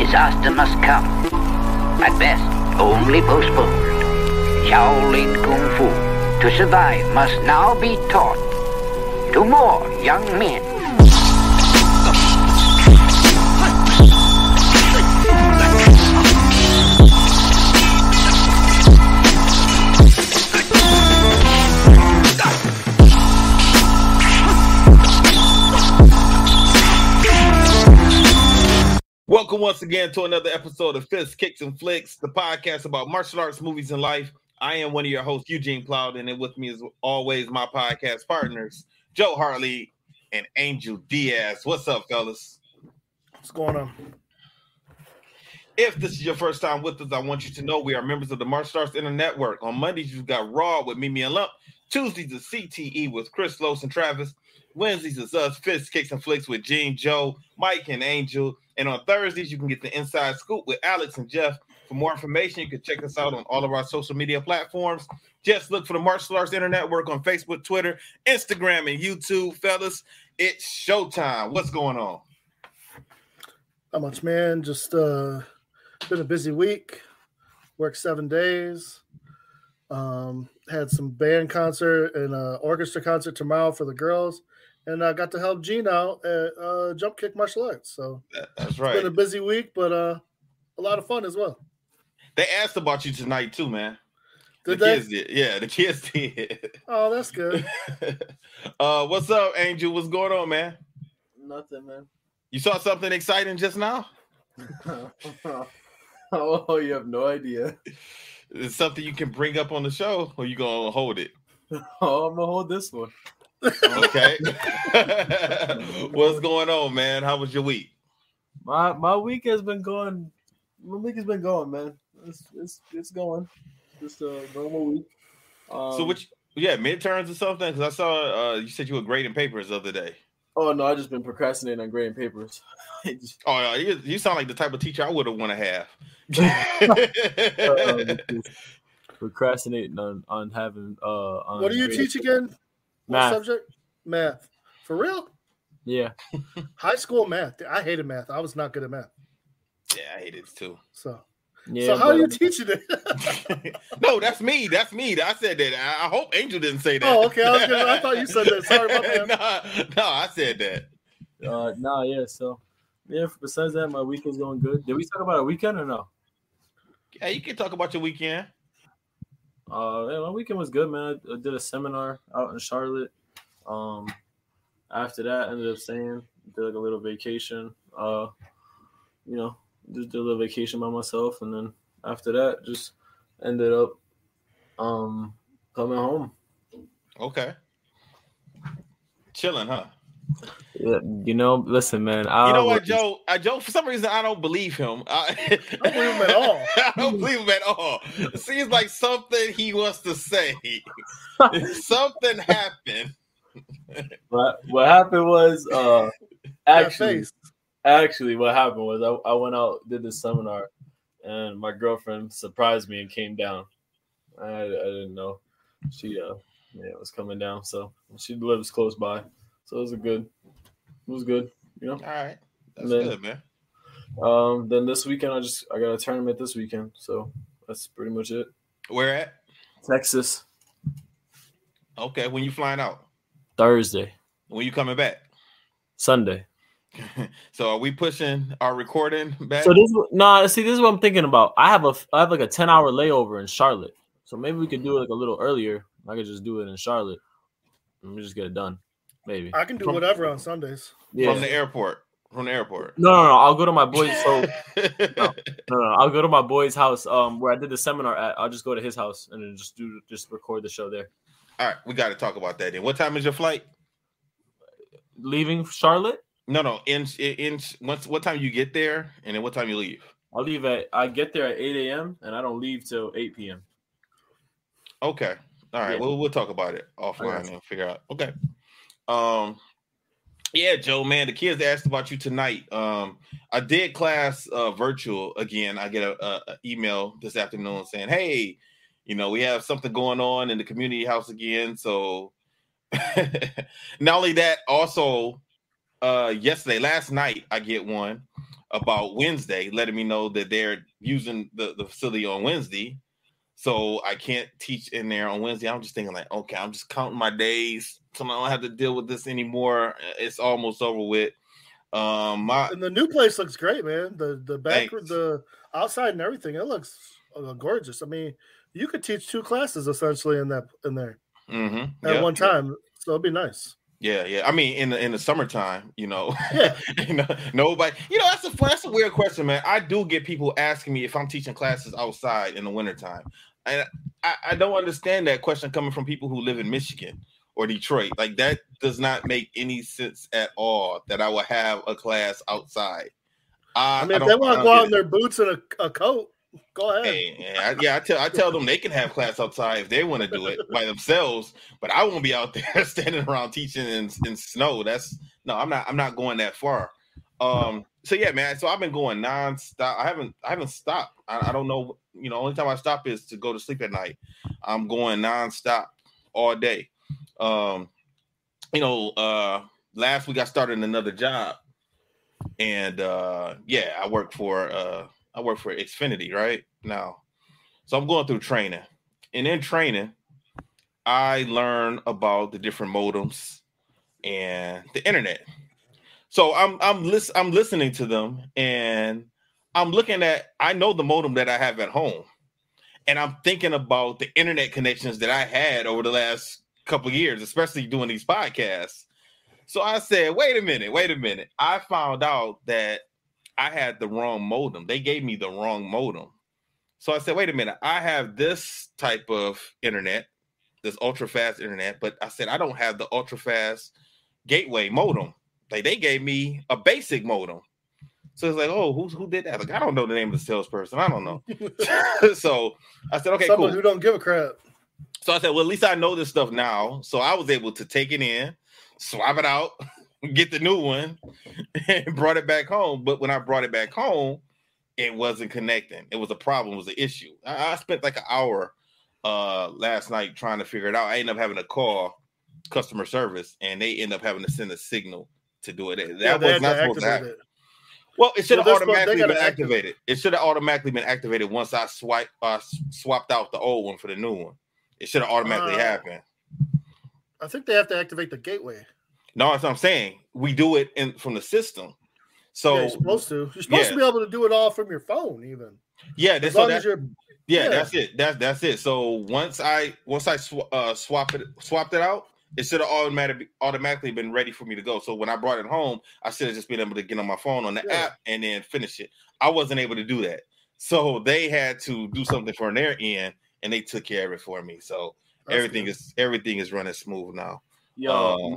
disaster must come. At best, only postponed. Shaolin Kung Fu, to survive, must now be taught to more young men. Welcome once again to another episode of Fists, Kicks, and Flicks, the podcast about martial arts, movies, and life. I am one of your hosts, Eugene Plowden, and with me as always, my podcast partners, Joe Hartley and Angel Diaz. What's up, fellas? What's going on? If this is your first time with us, I want you to know we are members of the Martial Arts Inner Network. On Mondays, you've got Raw with Mimi and Lump. Tuesdays is CTE with Chris, Los, and Travis. Wednesdays is us, Fists, Kicks, and Flicks with Gene, Joe, Mike, and Angel. And on Thursdays, you can get the Inside Scoop with Alex and Jeff. For more information, you can check us out on all of our social media platforms. Just look for the Martial Arts Inner Network on Facebook, Twitter, Instagram, and YouTube. Fellas, it's showtime. What's going on? Not much, man. Just been a busy week. Worked 7 days. Had some band concert and orchestra concert tomorrow for the girls. And I got to help Gene out at Jump Kick Martial Arts. So that's right. It's been a busy week, but a lot of fun as well. They asked about you tonight too, man. Did the they? kids did. Yeah, the kids did. Oh, that's good. What's up, Angel? What's going on, man? Nothing, man. You saw something exciting just now? Oh, you have no idea. Is it something you can bring up on the show, or you gonna hold it? Oh, I'm gonna hold this one. Okay. What's going on, man? How was your week? My week has been going. My week has been going, man. It's going. Just a normal week. So which midterms or something? Because I saw you said you were grading papers the other day. Oh no, I just been procrastinating on grading papers. You sound like the type of teacher I would have want to have. Procrastinating on having on What do you teach again? Math. What subject? Math. For real? Yeah. High school math. I hated math. I was not good at math. Yeah, I hate it too. So how are you teaching it? No, that's me. That's me. I said that. I hope Angel didn't say that. Oh, okay. I thought you said that. Sorry about that. No, I said that. Yeah. So, yeah. Besides that, my week is going good. Did we talk about a weekend or no? Yeah, you can talk about your weekend. Yeah, my weekend was good, man. I did a seminar out in Charlotte. After that, I ended up did like a little vacation. Just did a little vacation by myself, and then after that, just ended up coming home. Okay. Chilling, huh? Yeah, listen, man. You know what, Joe? Joe, for some reason, I don't believe him. I don't believe him at all. I don't believe him at all. It seems like something he wants to say. Something happened. What happened was actually what happened was I went out, did this seminar, and my girlfriend surprised me and came down. I didn't know she was coming down, so she lives close by. So it was good, All right. That's good, man. Then this weekend I got a tournament this weekend, so that's pretty much it. Where at? Texas. Okay, when you flying out? Thursday. When you coming back? Sunday. So are we pushing our recording back? So this is what I'm thinking about. I have like a 10-hour layover in Charlotte. So maybe we could do it like a little earlier. I could just do it in Charlotte. Let me just get it done. Maybe. I can do whatever on Sundays. Yeah. From the airport. No. I'll go to my boys. No. I'll go to my boy's house. Where I did the seminar at. I'll just go to his house and then just record the show there. All right, we got to talk about that then. What time is your flight? Leaving Charlotte? No. What time you get there, and then what time you leave? I get there at 8 a.m. and I don't leave till 8 p.m. Okay. All right. Yeah. We'll talk about it offline and figure out. Okay. Yeah, Joe, man, the kids asked about you tonight. I did class virtual again. I get a email this afternoon saying, hey, we have something going on in the community house again. So not only that, also last night I get one. about Wednesday, letting me know that they're using the facility on Wednesday. So I can't teach in there on Wednesday. I'm just thinking like, okay, I'm just counting my days so I don't have to deal with this anymore. It's almost over with. And the new place looks great, man. The back, Thanks. the outside, and everything. It looks gorgeous. I mean, you could teach 2 classes essentially in there at one time. So it'd be nice. Yeah. I mean, in the summertime, Yeah. Nobody. That's a weird question, man. I do get people asking me if I'm teaching classes outside in the wintertime. And I don't understand that question coming from people who live in Michigan or Detroit. Like, that does not make any sense at all that I will have a class outside. I mean, if they want to go out in their boots and a coat, go ahead. I tell them they can have class outside if they want to do it by themselves, but I won't be out there standing around teaching in snow. I'm not going that far. So yeah, man. So I've been going nonstop. I haven't stopped. I don't know. Only time I stop is to go to sleep at night. I'm going nonstop all day. Last week I started another job, and I work for Xfinity right now. So I'm going through training, and in training, I learn about the different modems and the internet. So I'm listening to them, and I'm looking at. I know the modem that I have at home, and I'm thinking about the internet connections that I had over the last couple of years, especially doing these podcasts. So I said, wait a minute. I found out that I had the wrong modem. They gave me the wrong modem. So I said, wait a minute. I have this type of internet, this ultra fast internet, but I said, I don't have the ultra fast gateway modem. Like, they gave me a basic modem. So it's like, oh, who did that? Like, I don't know the name of the salesperson. I don't know. So I said, okay, someone cool. who don't give a crap. So I said, well, at least I know this stuff now. So I was able to take it in, swap it out, get the new one, and brought it back home. But when I brought it back home, it wasn't connecting. It was a problem. It was an issue. I spent like an hour last night trying to figure it out. I ended up having to call customer service, and they end up having to send a signal to do it. That was not supposed to happen. Well, it should have automatically been activated. It should have automatically been activated once I swapped out the old one for the new one. It should have automatically happened. I think they have to activate the gateway. No, that's what I'm saying. We do it from the system. So you're supposed to. You're supposed to be able to do it all from your phone, even. Yeah, as long as you're. Yeah, that's it. That's it. So once I swapped it out, it should have automatically been ready for me to go. So when I brought it home, I should have just been able to get on my phone on the app and then finish it. I wasn't able to do that. So they had to do something from their end, and they took care of it for me. So everything is running smooth now. Yo,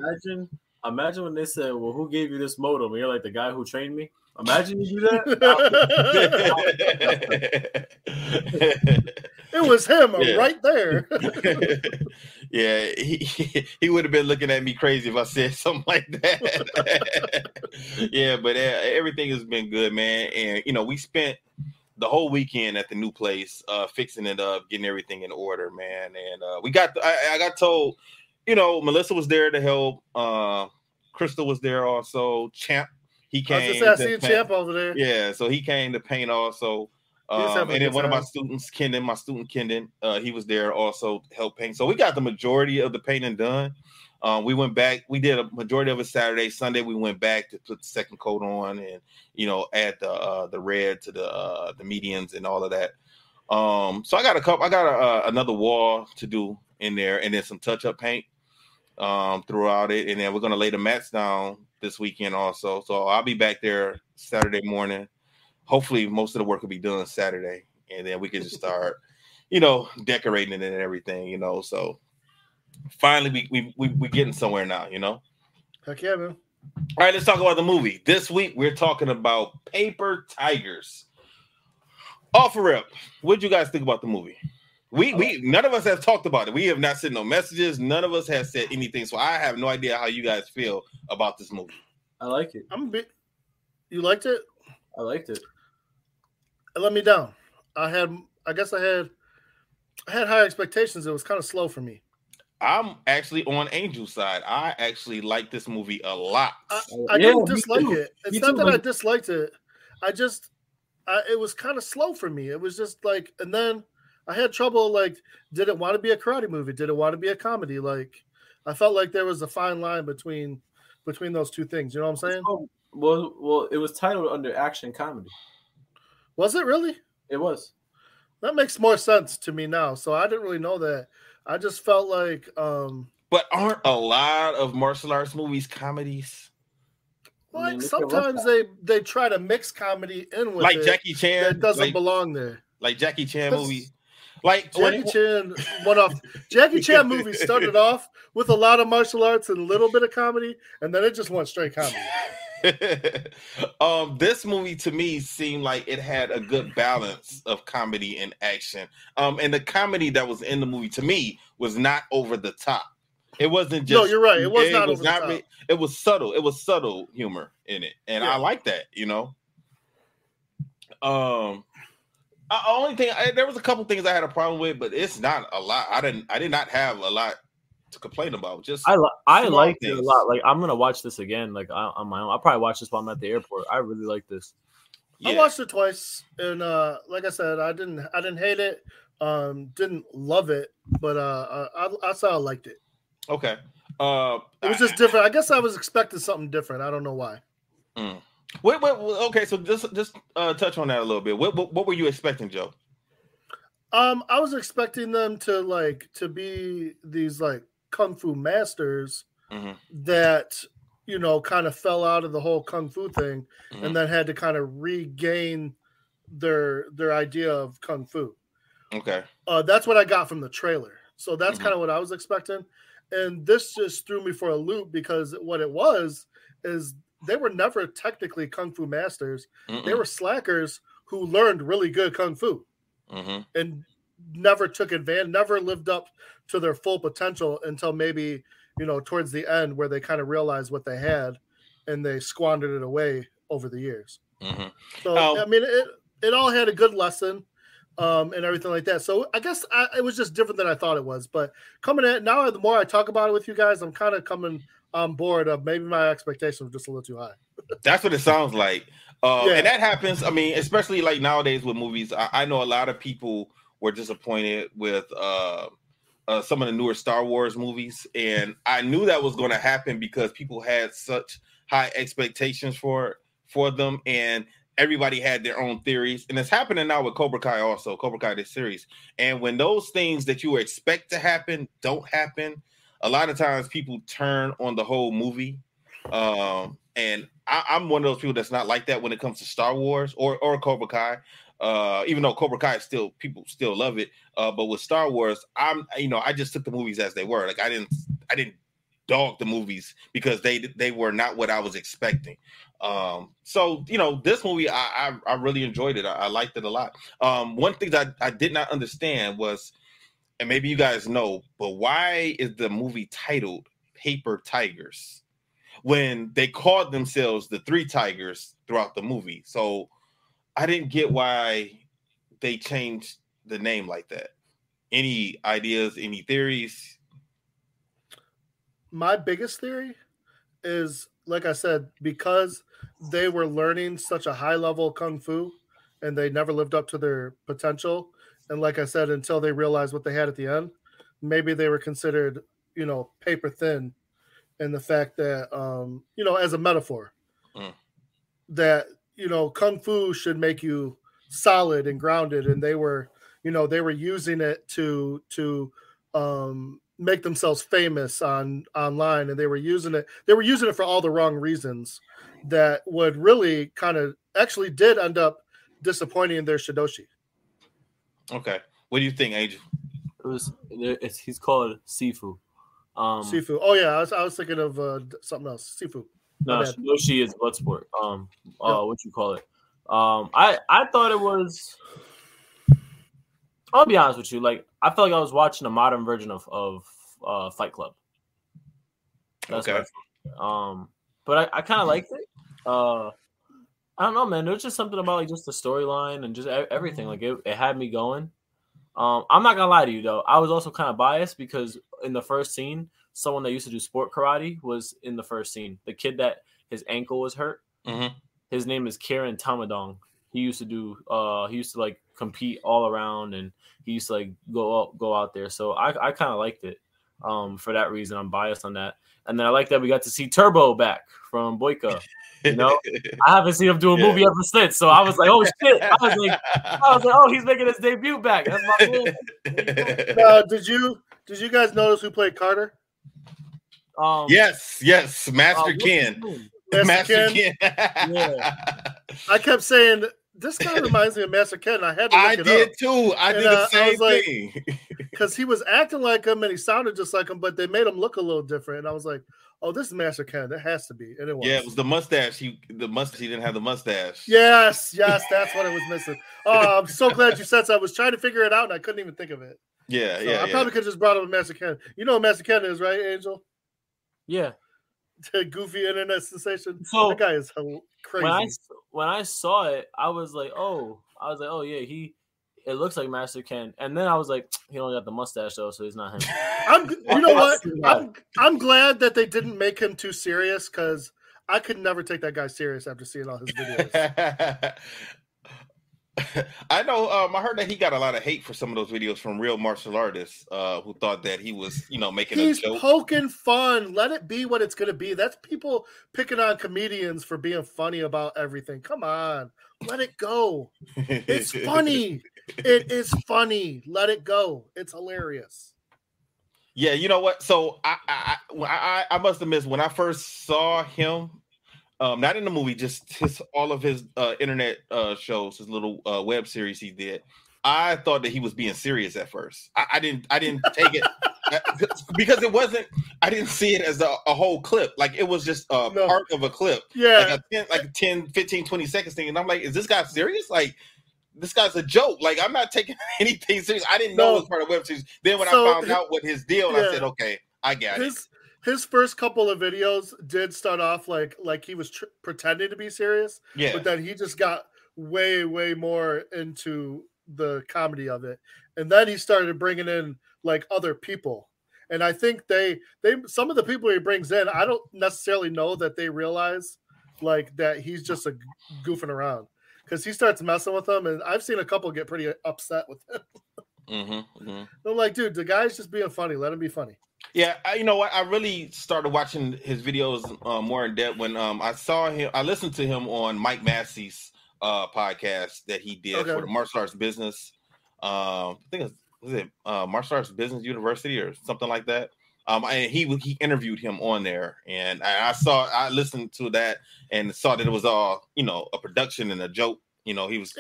imagine when they said, well, who gave you this modem? And you're like, the guy who trained me. Imagine you do that. It was him right there. Yeah, he would have been looking at me crazy if I said something like that. Yeah, but everything has been good, man. And we spent the whole weekend at the new place, fixing it up, getting everything in order, man. And I got told, Melissa was there to help. Crystal was there also. Champ. He came. I see Champ over there. Yeah, so he came to paint also. And then one of my students, Kendon, he was there also to help paint. So we got the majority of the painting done. We went back. We did a majority of it Saturday. Sunday, we went back to put the second coat on and, add the red to the medians and all of that. So I got another wall to do in there, and then some touch-up paint throughout it. And then we're going to lay the mats down this weekend also. So I'll be back there Saturday morning. Hopefully most of the work will be done Saturday, and then we can just start, decorating it and everything, So finally we getting somewhere now, Heck yeah, man. All right, let's talk about the movie. This week we're talking about Paper Tigers. Off a rip, what did you guys think about the movie? We none of us have talked about it. We have not sent no messages. None of us has said anything. So I have no idea how you guys feel about this movie. I like it. You liked it? I liked it. It let me down. I had high expectations. It was kind of slow for me. I'm actually on Angel's side. I actually like this movie a lot. I didn't dislike it. It's not that I disliked it. it was kind of slow for me. It was just like, and then I had trouble. Like, did it want to be a karate movie? Did it want to be a comedy? Like, I felt like there was a fine line between those two things. You know what I'm saying? Well, it was titled under action comedy. Was it really? It was. That makes more sense to me now. So I didn't really know that. I just felt like. But aren't a lot of martial arts movies comedies? Like sometimes they try to mix comedy in with like it. Jackie Chan. That doesn't belong there. Like Jackie Chan movie. Like Jackie Chan went off. Jackie Chan movie started off with a lot of martial arts and a little bit of comedy, and then it just went straight comedy. This movie to me seemed like it had a good balance of comedy and action. And the comedy that was in the movie to me was not over the top. It wasn't just. No, you're right. It was not over the top. It was subtle. It was subtle humor in it, and I like that. You know. Only thing there was a couple things I had a problem with, but it's not a lot. I did not have a lot to complain about. Just I liked it a lot. Like I'm gonna watch this again, like on my own. I'll probably watch this while I'm at the airport. I really like this. Yeah. I watched it twice, and like I said, I didn't hate it. Didn't love it, but I saw I liked it. Okay. It was just different. I guess I was expecting something different. I don't know why. Wait, okay, so just touch on that a little bit. What were you expecting, Joe? I was expecting them to be these like kung fu masters that kind of fell out of the whole kung fu thing and then had to kind of regain their idea of kung fu. Okay, that's what I got from the trailer. So that's kind of what I was expecting, and this just threw me for a loop because what it was is. They were never technically kung fu masters. They were slackers who learned really good kung fu and never took advantage, never lived up to their full potential until maybe, towards the end where they kind of realized what they had and they squandered it away over the years. So, I mean, it all had a good lesson and everything like that. So I guess it was just different than I thought it was. But coming at now, the more I talk about it with you guys, I'm kind of coming on board of maybe my expectations were just a little too high. That's what it sounds like. And that happens. I mean, especially like nowadays with movies, I know a lot of people were disappointed with some of the newer Star Wars movies. And I knew that was going to happen because people had such high expectations for them. And everybody had their own theories. And it's happening now with Cobra Kai also, Cobra Kai, this series. And when those things that you expect to happen don't happen, a lot of times people turn on the whole movie. And I'm one of those people that's not like that when it comes to Star Wars or Cobra Kai. Even though Cobra Kai people still love it. But with Star Wars, I just took the movies as they were. Like I didn't dog the movies because they were not what I was expecting. So this movie, I really enjoyed it. I liked it a lot. One thing that I did not understand was, and maybe you guys know, but why is the movie titled Paper Tigers when they called themselves the Three Tigers throughout the movie? So I didn't get why they changed the name like that. Any ideas, any theories? My biggest theory is, like I said, because they were learning such a high level kung fu and they never lived up to their potential. And like I said, until they realized what they had at the end, maybe they were considered, paper thin. And the fact that, as a metaphor, that, kung fu should make you solid and grounded. And they were using it to make themselves famous online. And they were using it for all the wrong reasons that would really kind of actually did end up disappointing their Shidoshi. Okay. What do you think, Angel? He's called Sifu. Sifu. Oh yeah, I was thinking of something else. Sifu. No, Shidoshi is Bloodsport. What you call it? I thought it was. I'll be honest with you. Like I felt like I was watching a modern version of Fight Club. That's okay. But I kind of liked it. I don't know, man. There was just something about like just the storyline and just everything. Like it had me going. I'm not gonna lie to you though. I was also kind of biased because in the first scene, someone that used to do sport karate was in the first scene. The kid that his ankle was hurt. His name is Karen Tamadong. He used to like compete all around, and he used to like go out there. So I kind of liked it. For that reason, I'm biased on that. And then I like that we got to see Turbo back from Boyka. You know, I haven't seen him do a movie ever since. So I was like, oh shit! I was like, oh, he's making his debut back. That's my boy. Did you guys notice who played Carter? Yes, Master Ken. Master Ken. Yeah. I kept saying this guy reminds me of Master Ken. I had to look it did up. too. I did the same thing. Because he was acting like him and he sounded just like him, but they made him look a little different. And I was like, oh, this is Master Ken. That has to be. And it was. Yeah, it was the mustache. He didn't have the mustache. Yes, that's what it was missing. Oh, I'm so glad you said so. I was trying to figure it out and I couldn't even think of it. Yeah. I probably could have just brought up Master Ken. You know what Master Ken is, right, Angel? Yeah. The goofy internet sensation. So that guy is crazy. When I saw it, I was like, oh yeah, it looks like Master Ken. And then I was like, he only got the mustache though, so he's not him. You know what? I'm glad that they didn't make him too serious because I could never take that guy serious after seeing all his videos. I know. I heard that he got a lot of hate for some of those videos from real martial artists who thought that he was, making a joke. He's poking fun. Let it be what it's going to be. That's people picking on comedians for being funny about everything. Come on, let it go. It's funny. It is funny. Let it go. It's hilarious. Yeah, you know what? So I must have missed when I first saw him. Not in the movie, just all of his internet shows, his little web series he did. I thought that he was being serious at first. I didn't take it because it wasn't. I didn't see it as a whole clip. Like it was just part of a clip. Yeah, like a 10, 15, 20 seconds thing. And I'm like, is this guy serious? Like this guy's a joke. Like I'm not taking anything serious. I didn't know it was part of web series. Then when I found out what his deal, I said, okay, I got it. His first couple of videos did start off like he was pretending to be serious, but then he just got way more into the comedy of it, and then he started bringing in like other people, and I think they some of the people he brings in, I don't necessarily know that they realize like that he's just a goofing around because he starts messing with them, and I've seen a couple get pretty upset with him. I'm like, dude, the guy's just being funny. Let him be funny. Yeah, you know what? I really started watching his videos more in depth when I saw him. I listened to him on Mike Massey's podcast that he did for the Martial Arts Business. I think was it Martial Arts Business University or something like that. And he interviewed him on there, and I listened to that and saw that it was all a production and a joke. He was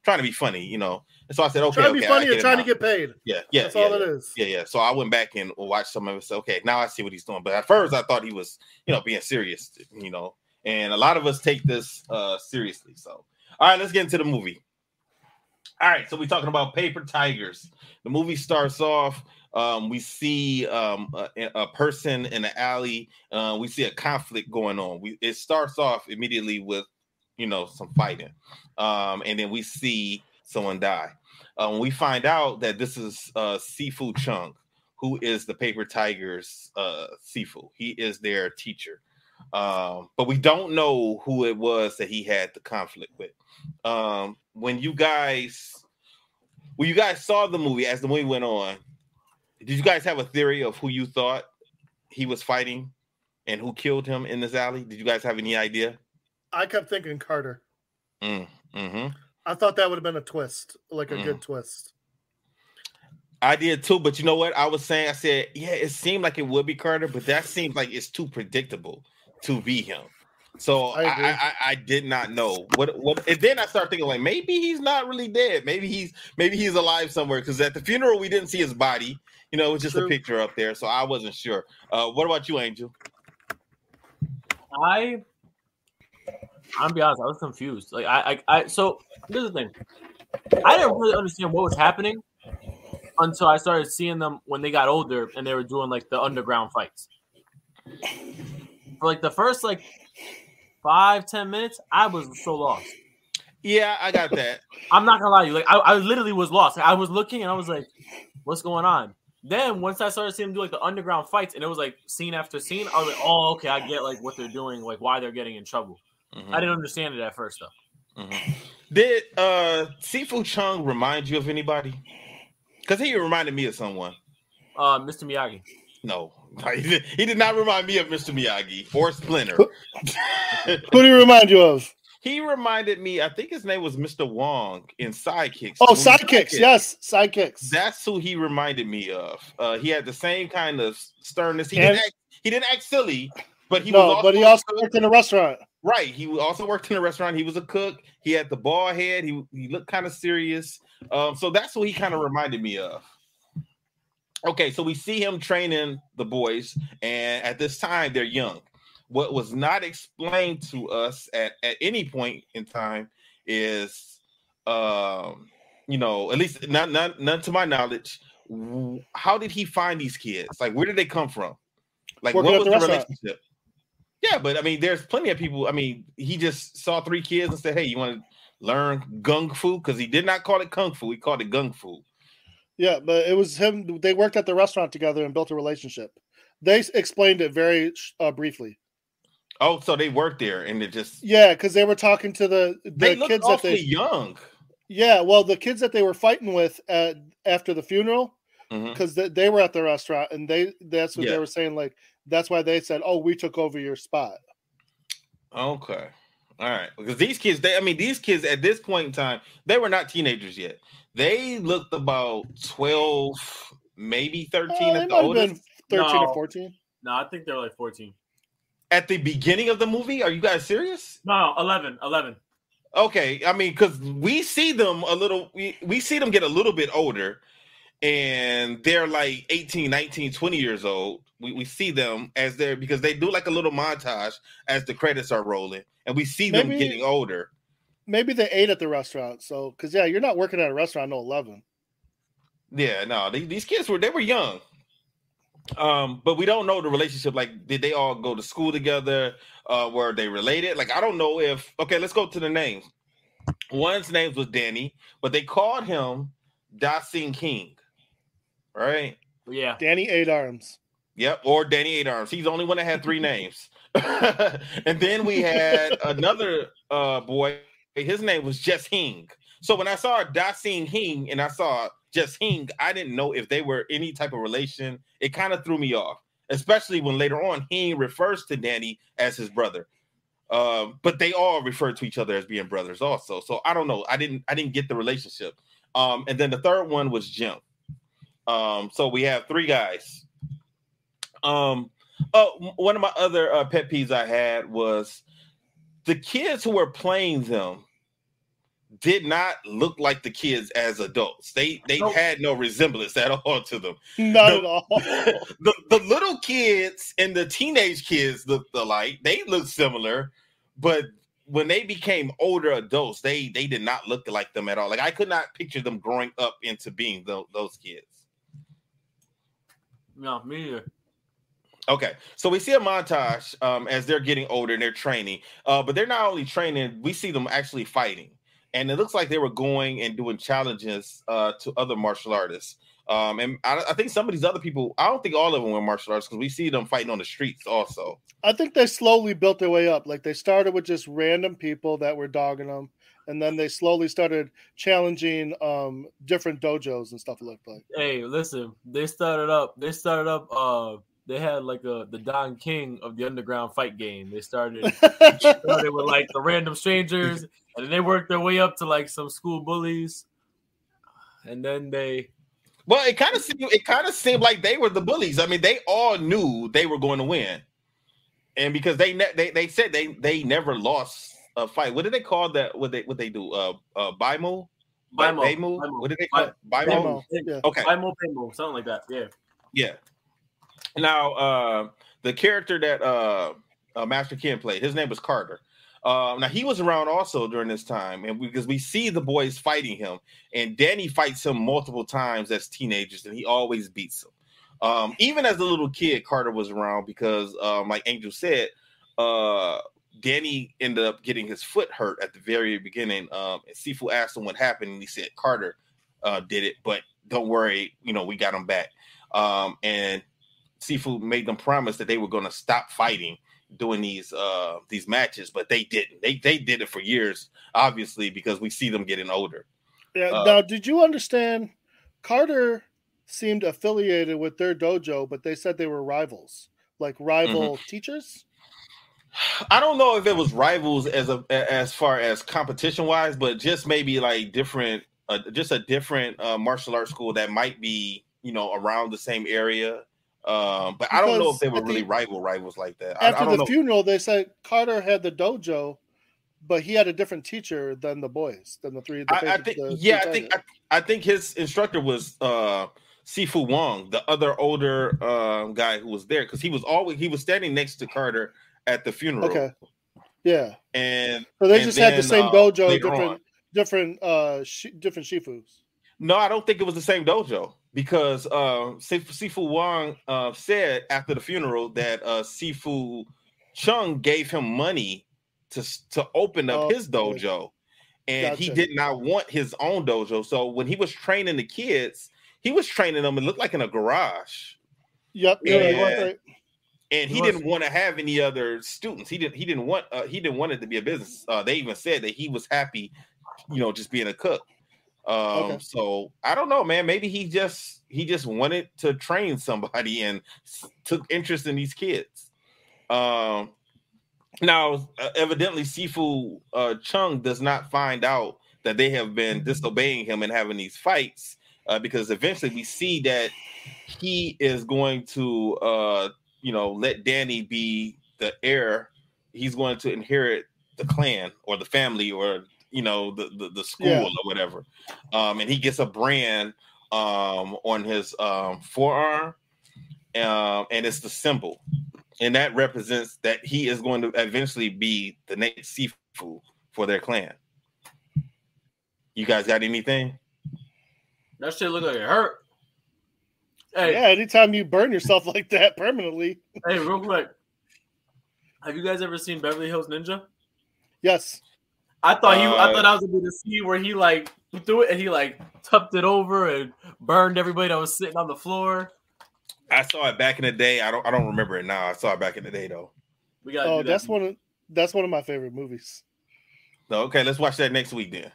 trying to be funny. And so I said, okay, trying to be funny and trying to get paid. Yeah, that's all it is. Yeah. So I went back and watched some of it. So okay, now I see what he's doing. But at first, I thought he was, being serious. And a lot of us take this seriously. So all right, let's get into the movie. All right, so we're talking about Paper Tigers. The movie starts off. We see a person in the alley. We see a conflict going on. It starts off immediately with some fighting, and then we see someone die. We find out that this is Sifu Chung, who is the Paper Tigers Sifu. He is their teacher, but we don't know who it was that he had the conflict with. When you guys saw the movie, as the movie went on, did you guys have a theory of who you thought he was fighting and who killed him in this alley? Did you guys have any idea? I kept thinking Carter. Mm-hmm. I thought that would have been a twist, like a good twist. I did too, but you know what? I said, yeah, it seemed like it would be Carter, but that seems like it's too predictable to be him. So I did not know what. And then I started thinking, like, maybe he's not really dead. Maybe he's alive somewhere. Because at the funeral we didn't see his body. It was just a picture up there, so I wasn't sure. What about you, Angel? I'm be honest, I was confused. Like so here's the thing. I didn't really understand what was happening until I started seeing them when they got older and they were doing like the underground fights. For like the first 5-10 minutes, I was so lost. Yeah, I got that. I'm not gonna lie to you. Like I literally was lost. I was looking and I was like, what's going on? Then once I started seeing them do like the underground fights and it was like scene after scene, I was like, oh, okay, I get like what they're doing, like why they're getting in trouble. Mm-hmm. I didn't understand it at first though. Mm-hmm. Did Sifu Chung remind you of anybody? Because he reminded me of someone. Mr. Miyagi. No, he did not remind me of Mr. Miyagi or Splinter. Who do you remind you of? He reminded me, I think his name was Mr. Wong in Sidekicks. Oh, Sidekicks. Yes, Sidekicks. That's who he reminded me of. He had the same kind of sternness. He didn't act silly, but he also worked in a restaurant. Right. He also worked in a restaurant. He was a cook. He had the bald head. He looked kind of serious. So that's what he kind of reminded me of. Okay, so we see him training the boys, and at this time they're young. What was not explained to us at any point in time is, at least none to my knowledge, how did he find these kids? Like, where did they come from? Like, what was the relationship? Yeah, but I mean, there's plenty of people. I mean, he just saw 3 kids and said, "Hey, you want to learn gung fu?" Because he did not call it kung fu; he called it gung fu. Yeah, but it was him. They worked at the restaurant together and built a relationship. They explained it very briefly. Oh, so they worked there, and it just because they were talking to the kids that they young. Yeah, well, the kids that they were fighting with after the funeral, because they were at the restaurant, and that's what they were saying. Like, that's why they said, "Oh, we took over your spot." Okay, all right. Because these kids at this point in time, they were not teenagers yet. They looked about 12, maybe 13 at the oldest. 13 or 14. No, I think they're like 14. At the beginning of the movie? Are you guys serious? No, 11. Okay, I mean, because we see them we see them get a little bit older, and they're like 18, 19, 20 years old. We see them because they do like a little montage as the credits are rolling, and we see them getting older. Maybe they ate at the restaurant. So, because you're not working at a restaurant until 11. Yeah, no, these kids were young. But we don't know the relationship. Like, did they all go to school together? Were they related? Like, I don't know if. Okay, let's go to the names. One's name was Danny, but they called him Da Sing King, right? Yeah, Danny 8 Arms. Yep, or Danny 8 Arms. He's the only one that had 3 names. And then we had another boy. His name was Just Hing. So when I saw Da Sing Hing and I saw Just Hing, I didn't know if they were any type of relation. It kind of threw me off, especially when later on Hing refers to Danny as his brother. But they all refer to each other as being brothers also. So I don't know. I didn't get the relationship. And then the third one was Jim. So we have 3 guys. One of my other pet peeves I had was the kids who were playing them did not look like the kids as adults. They had no resemblance at all to them. Not at all. The little kids and the teenage kids looked alike. They looked similar, but when they became older adults, they did not look like them at all. Like, I could not picture them growing up into being those kids. No, me either. Okay, so we see a montage as they're getting older and they're training, but they're not only training, we see them actually fighting. And it looks like they were going and doing challenges to other martial artists. And I think some of these other people, I don't think all of them were martial artists because we see them fighting on the streets also. I think they slowly built their way up. Like, they started with just random people that were dogging them. And then they slowly started challenging different dojos and stuff like that. Hey, listen, they started up. They had like the Don King of the underground fight game. They started with like the random strangers, and then they worked their way up to like some school bullies, and then they. Well, it kind of seemed like they were the bullies. I mean, they all knew they were going to win, and because they said they never lost a fight. What did they call that? What they do? Baimo? What did they call it? Baimo? Yeah. Okay. Baimo, something like that. Yeah. Yeah. Now, the character that Master Ken played, his name was Carter. Now, he was around also during this time, and because we see the boys fighting him, and Danny fights him multiple times as teenagers, and he always beats him. Even as a little kid, Carter was around because, like Angel said, Danny ended up getting his foot hurt at the very beginning. And Sifu asked him what happened, and he said Carter did it, but don't worry, we got him back. And Sifu made them promise that they were going to stop fighting doing these matches, but they didn't. They did it for years, obviously, because we see them getting older. Yeah. Now, did you understand? Carter seemed affiliated with their dojo, but they said they were rivals, like rival teachers. I don't know if it was rivals as far as competition wise, but just maybe like different, just a different martial arts school that might be, you know, around the same area. But I don't know if they were really rivals like that. After I don't the know. funeral, they said Carter had the dojo, but he had a different teacher than the boys, than the three. I think his instructor was Sifu Wong, the other older guy who was there, because he was standing next to Carter at the funeral. Okay. Yeah. And so they just had the same dojo, different Shifus. No, I don't think it was the same dojo, because Sifu Wang said after the funeral that Sifu Chung gave him money to open up his dojo, and he did not want his own dojo. So when he was training the kids, he was training them. It looked like in a garage. Yep. And he didn't want to have any other students. He didn't want it to be a business. They even said that he was happy, you know, just being a cook. So I don't know, man. Maybe he just wanted to train somebody and took interest in these kids. Now, evidently, Sifu Chung does not find out that they have been disobeying him and having these fights, because eventually we see that he is going to let Danny be the heir. He's going to inherit the clan or the family or, you know, the school or whatever. And he gets a brand on his forearm, and it's the symbol. And that represents that he is going to eventually be the next Sifu for their clan. You guys got anything? That shit look like it hurt. Hey. Yeah, anytime you burn yourself like that permanently. Hey, real quick. Have you guys ever seen Beverly Hills Ninja? Yes. I thought I was gonna be the scene where he like threw it and he like tucked it over and burned everybody that was sitting on the floor. I saw it back in the day. I don't remember it now. I saw it back in the day though. We got. That's one of my favorite movies. No, okay, let's watch that next week then.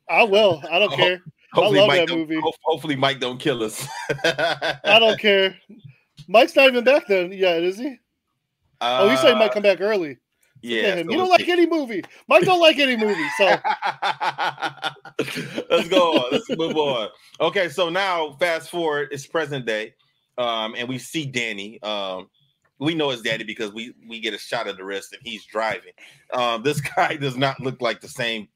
I will. I don't care. Hopefully I love Mike that movie. Hopefully Mike don't kill us. I don't care. Mike's not even back then yet, is he? He said he might come back early. Yeah. So you don't like any movie. Mike don't like any movie. So let's go on. Let's move on. Okay, so now fast forward, it's present day. And we see Danny. We know it's Daddy because we get a shot of the wrist and he's driving. This guy does not look like the same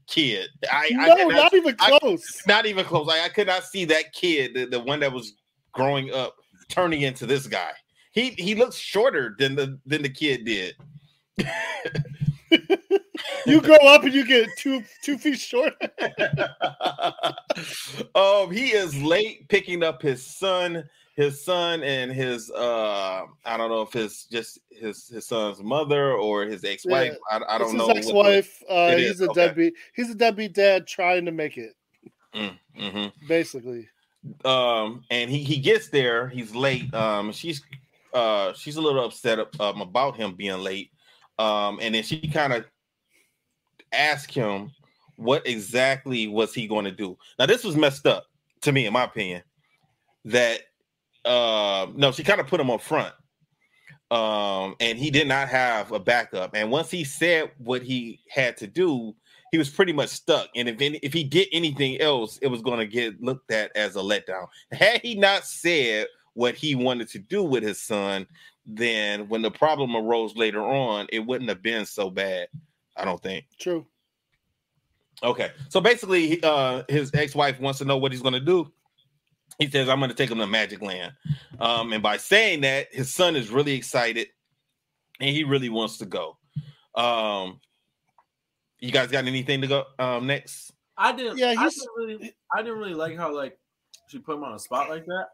kid. Not even close. Not even close. I could not see that kid, the one that was growing up, turning into this guy. He looks shorter than the kid did. You grow up and you get 2 feet short. He is late picking up his son and his I don't know if it's just his son's mother or his ex-wife. Yeah, I don't know. His ex-wife. He's a deadbeat. He's a deadbeat dad trying to make it. Basically. And he gets there. He's late. She's a little upset about him being late. And then she kind of asked him what exactly was he going to do. Now this was messed up to me, in my opinion. That no, she kind of put him up front. And he did not have a backup. And once he said what he had to do, he was pretty much stuck. And if he did anything else, it was going to get looked at as a letdown. Had he not said what he wanted to do with his son, then when the problem arose later on, it wouldn't have been so bad, I don't think. True. Okay. So basically, his ex-wife wants to know what he's going to do. He says, I'm going to take him to Magic Land. And by saying that, his son is really excited and he really wants to go. You guys got anything to go next? I didn't. Yeah, I didn't really like how like she put him on a spot like that.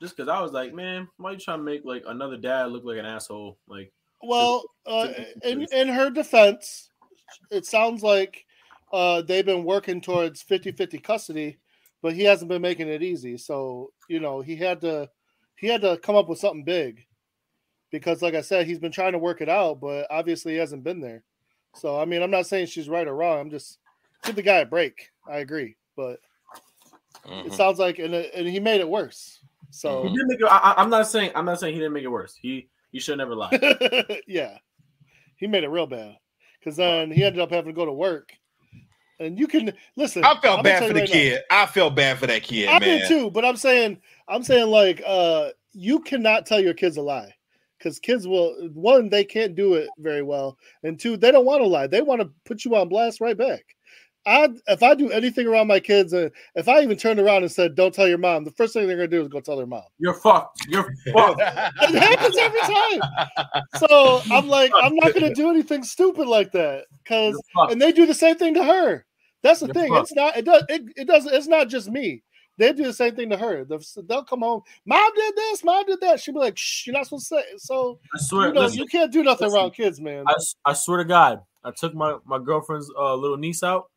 Just because I was like, man, why are you trying to make like another dad look like an asshole? Like, well, in her defense, it sounds like they've been working towards 50-50 custody, but he hasn't been making it easy. So, you know, he had to come up with something big. because, like I said, he's been trying to work it out, but obviously he hasn't been there. So, I mean, I'm not saying she's right or wrong. I'm just give the guy a break. I agree, but it sounds like, and he made it worse. So he didn't make it. I'm not saying he didn't make it worse. He should never lie. Yeah, he made it real bad because then he ended up having to go to work. And you can listen. I felt bad for the kid. I felt bad for that kid. I did too. But I'm saying like you cannot tell your kids a lie because kids will, one, they can't do it very well, and two, they don't want to lie. They want to put you on blast right back. If I do anything around my kids, if I even turned around and said, "Don't tell your mom," the first thing they're gonna do is go tell their mom. You're fucked. You're fucked. It happens every time. So I'm like, I'm not gonna do anything stupid like that and they do the same thing to her. That's the thing. Fucked. It's not just me. They do the same thing to her. They'll come home. Mom did this. Mom did that. She'll be like, "Shh, you're not supposed to say." So I swear, you can't do nothing around kids, man. I swear to God, I took my girlfriend's little niece out,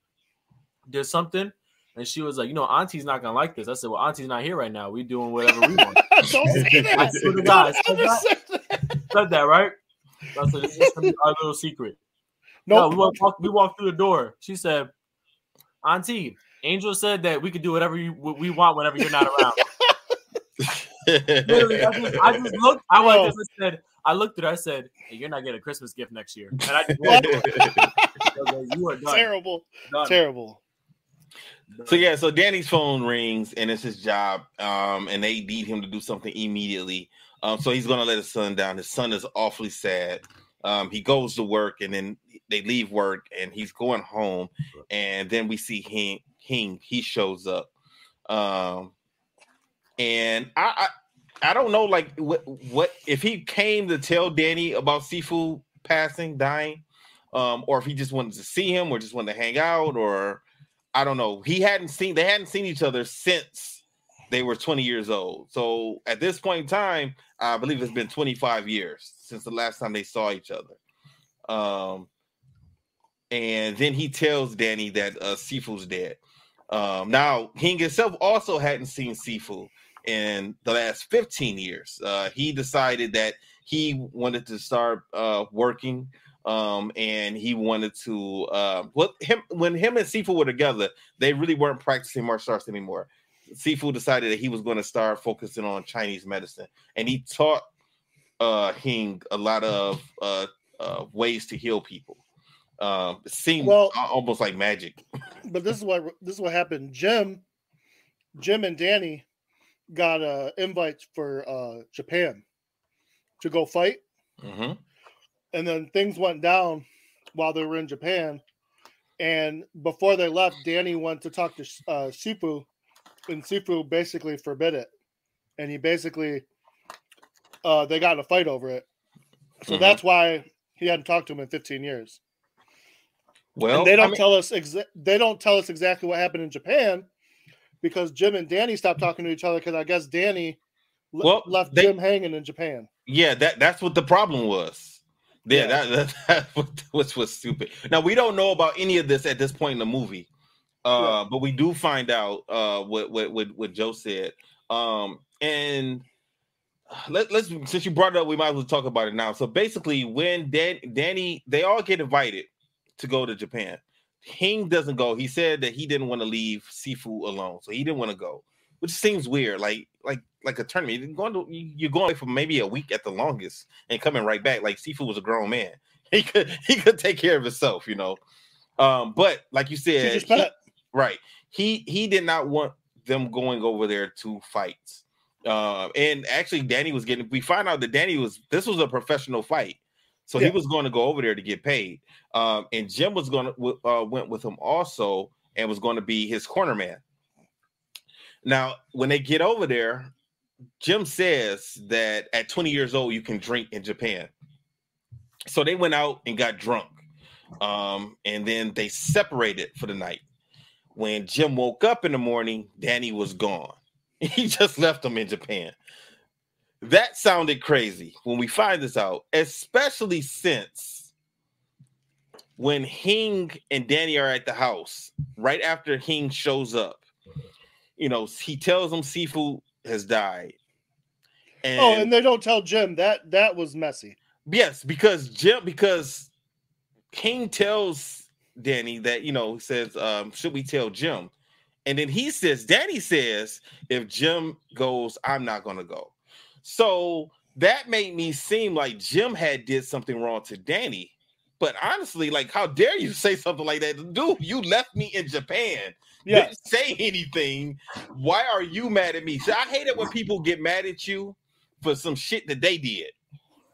did something, and she was like, Auntie's not gonna like this. I said, well, Auntie's not here right now. We doing whatever we want. Don't say that. I swear to God, said that, right? I said, this is our little secret. Nope. No, we walked through the door. She said, Auntie, Angel said that we could do whatever we want whenever you're not around. Literally, I just looked. I looked at her. I said, "Hey, you're not getting a Christmas gift next year." And I just walked away. You are done. Terrible. Done. Terrible. So Danny's phone rings and it's his job, and they need him to do something immediately. So he's gonna let his son down. His son is awfully sad. He goes to work and then they leave work and he's going home, and then we see he shows up, and I don't know, like what if he came to tell Danny about Sifu dying, or if he just wanted to see him or just wanted to hang out, or I don't know. They hadn't seen each other since they were 20 years old. So at this point in time, I believe it's been 25 years since the last time they saw each other. And then he tells Danny that Sifu's dead. Now, Hing himself also hadn't seen Sifu in the last 15 years. He decided that he wanted to start working, and he wanted to when him and Sifu were together, they really weren't practicing martial arts anymore. Sifu decided that he was going to start focusing on Chinese medicine, and he taught Hing a lot of ways to heal people. It seemed almost like magic. But this is what happened. Jim and Danny got invites for Japan to go fight. Mm-hmm. And then things went down while they were in Japan. And before they left, Danny went to talk to Sifu, and Sifu basically forbid it. And he basically, they got in a fight over it. So that's why he hadn't talked to him in 15 years. Well, and they don't tell us exactly what happened in Japan, because Jim and Danny stopped talking to each other because I guess Danny left Jim hanging in Japan. Yeah, that's what the problem was. Yeah, that was stupid. Now, we don't know about any of this at this point in the movie, but we do find out what Joe said. And let's since you brought it up, we might as well talk about it now. So basically, when Danny, they all get invited to go to Japan. Hing doesn't go. He said that he didn't want to leave Sifu alone, so he didn't want to go, which seems weird. Like a tournament, you're going away for maybe a week at the longest and coming right back. Like Sifu was a grown man. He could take care of himself, But like you said, he did not want them going over there to fight. And actually, Danny was we find out that this was a professional fight. So he was going to go over there to get paid. And Jim was went with him also and was going to be his corner man. Now, when they get over there, Jim says that at 20 years old, you can drink in Japan. So they went out and got drunk. And then they separated for the night. When Jim woke up in the morning, Danny was gone. He just left him in Japan. That sounded crazy when we find this out, especially since when Hing and Danny are at the house, right after Hing shows up, he tells them Sifu has died. And they don't tell Jim that was messy. Yes, because King tells Danny that, he says, should we tell Jim? And then Danny says, if Jim goes, I'm not going to go. So that made me seem like Jim had did something wrong to Danny. But honestly, like, how dare you say something like that? Dude, you left me in Japan. Yeah. Didn't say anything. Why are you mad at me? So I hate it when people get mad at you for some shit that they did.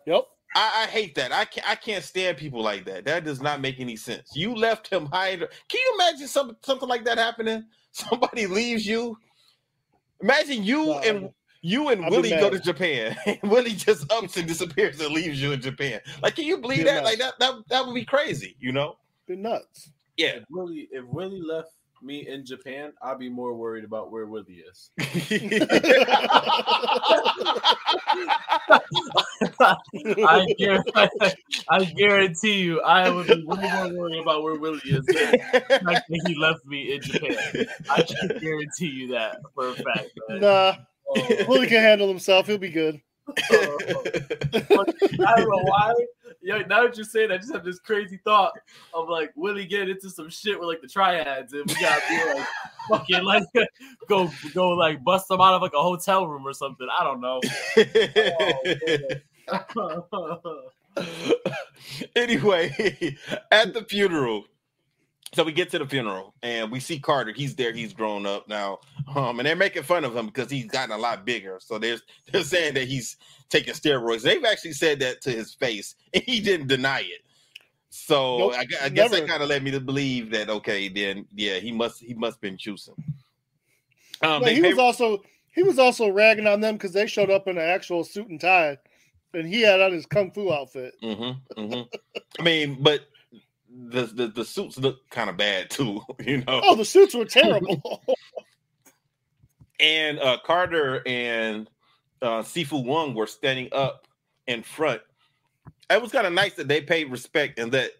Yep. I hate that. I can't stand people like that. That does not make any sense. You left him high. Can you imagine something like that happening? Somebody leaves you. Imagine you and Willie go to Japan. And Willie just ups and disappears and leaves you in Japan. Like, can you believe that? Like that would be crazy. Be nuts. Yeah. If Willie left me in Japan, I'd be more worried about where Willie is. I guarantee you, I would be way more worried about where Willie is than the fact that he left me in Japan. I can guarantee you that for a fact. Man. Nah, Willie can handle himself. He'll be good. I don't know why. Yo, now that you're saying, I just have this crazy thought of like Willie getting into some shit with like the triads, and we gotta be like fucking like go like bust them out of like a hotel room or something. I don't know. Anyway, at the funeral. So we get to the funeral and we see Carter. He's there. He's grown up now. And they're making fun of him because he's gotten a lot bigger. So they're saying that he's taking steroids. They've actually said that to his face and he didn't deny it. So nope, I guess that kind of led me to believe that, okay, then yeah, he must been juicing. He was also ragging on them because they showed up in an actual suit and tie and he had on his kung fu outfit. I mean, but the suits look kind of bad too, Oh, the suits were terrible. And Carter and Sifu Wong were standing up in front. It was kind of nice that they paid respect and that,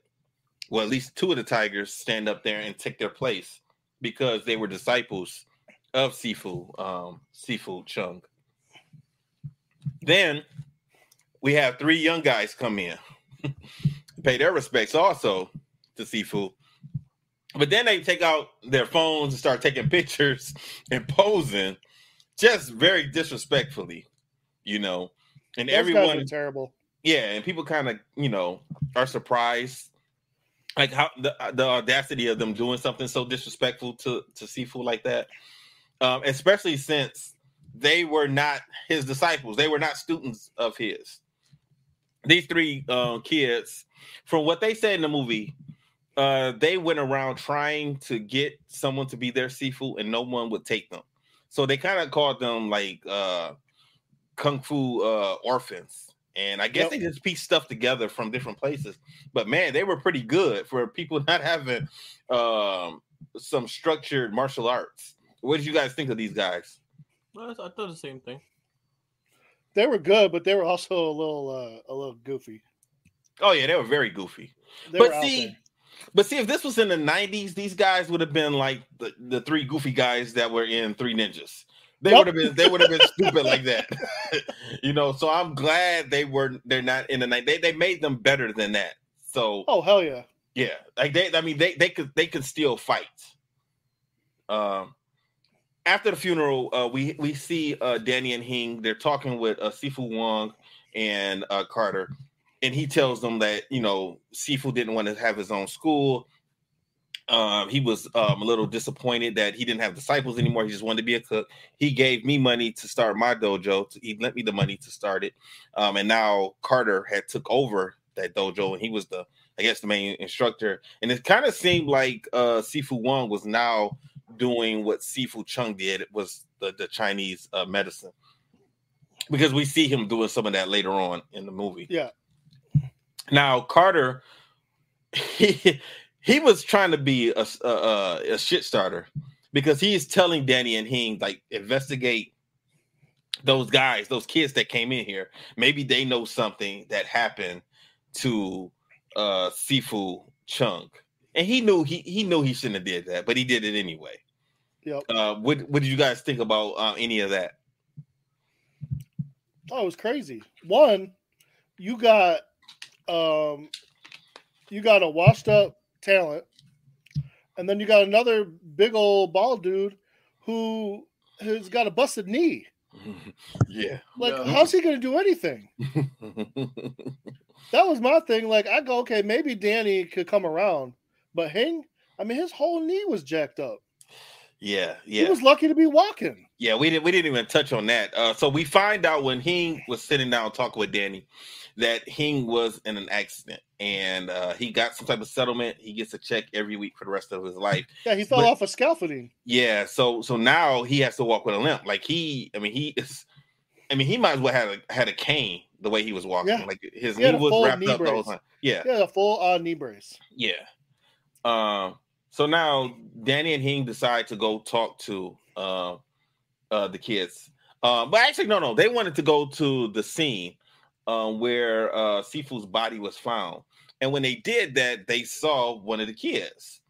well, at least two of the Tigers stand up there and take their place because they were disciples of Sifu Chung. Then we have three young guys come in, pay their respects also to Sifu. But then they take out their phones and start taking pictures and posing just very disrespectfully, and those everyone guys are terrible. Yeah, and people kind of, are surprised like how the audacity of them doing something so disrespectful to Sifu like that. Especially since they were not his disciples. They were not students of his. These three kids, from what they said in the movie, they went around trying to get someone to be their Sifu and no one would take them. So they kind of called them like kung fu orphans. And I guess they just pieced stuff together from different places. But man, they were pretty good for people not having some structured martial arts. What did you guys think of these guys? Well, I thought the same thing. They were good, but they were also a little goofy. Oh yeah, they were very goofy. But see, if this was in the 90s, these guys would have been like the three goofy guys that were in Three Ninjas. They would have been stupid like that. So I'm glad they're not in the 90s. They made them better than that. So oh hell yeah. Yeah. Like they could still fight. After the funeral, we see Danny and Hing. They're talking with Sifu Wong and Carter. And he tells them that, Sifu didn't want to have his own school. He was a little disappointed that he didn't have disciples anymore. He just wanted to be a cook. He gave me money to start my dojo. He lent me the money to start it. And now Carter had took over that dojo, and he was the main instructor. And it kind of seemed like Sifu Wong was now doing what Sifu Chung did. It was the Chinese medicine. Because we see him doing some of that later on in the movie. Yeah. Now Carter, he was trying to be a shit starter because he's telling Danny and Hing, like, investigate those guys, those kids that came in here. Maybe they know something that happened to Sifu Chung, and he knew he shouldn't have did that, but he did it anyway. Yep. What did you guys think about any of that? Oh, it was crazy. One, you got a washed up talent, and then you got another big old bald dude who has got a busted knee. Yeah. Like, Yeah. how's he going to do anything? That was my thing. Like, I go, okay, maybe Danny could come around, but Hing, I mean, his whole knee was jacked up. Yeah. He was lucky to be walking. Yeah, we didn't even touch on that. So we find out when Hing was sitting down talking with Danny that Hing was in an accident and he got some type of settlement. He gets a check every week for the rest of his life. Yeah, he fell off a scaffolding. Yeah, so now he has to walk with a limp. Like he might as well had a cane the way he was walking. Yeah. Like his knee was wrapped up brace. the whole time. Yeah, a full knee brace. yeah. So now Danny and Hing decide to go talk to the kids. But actually, no. They wanted to go to the scene where Sifu's body was found. And when they did that, they saw one of the kids.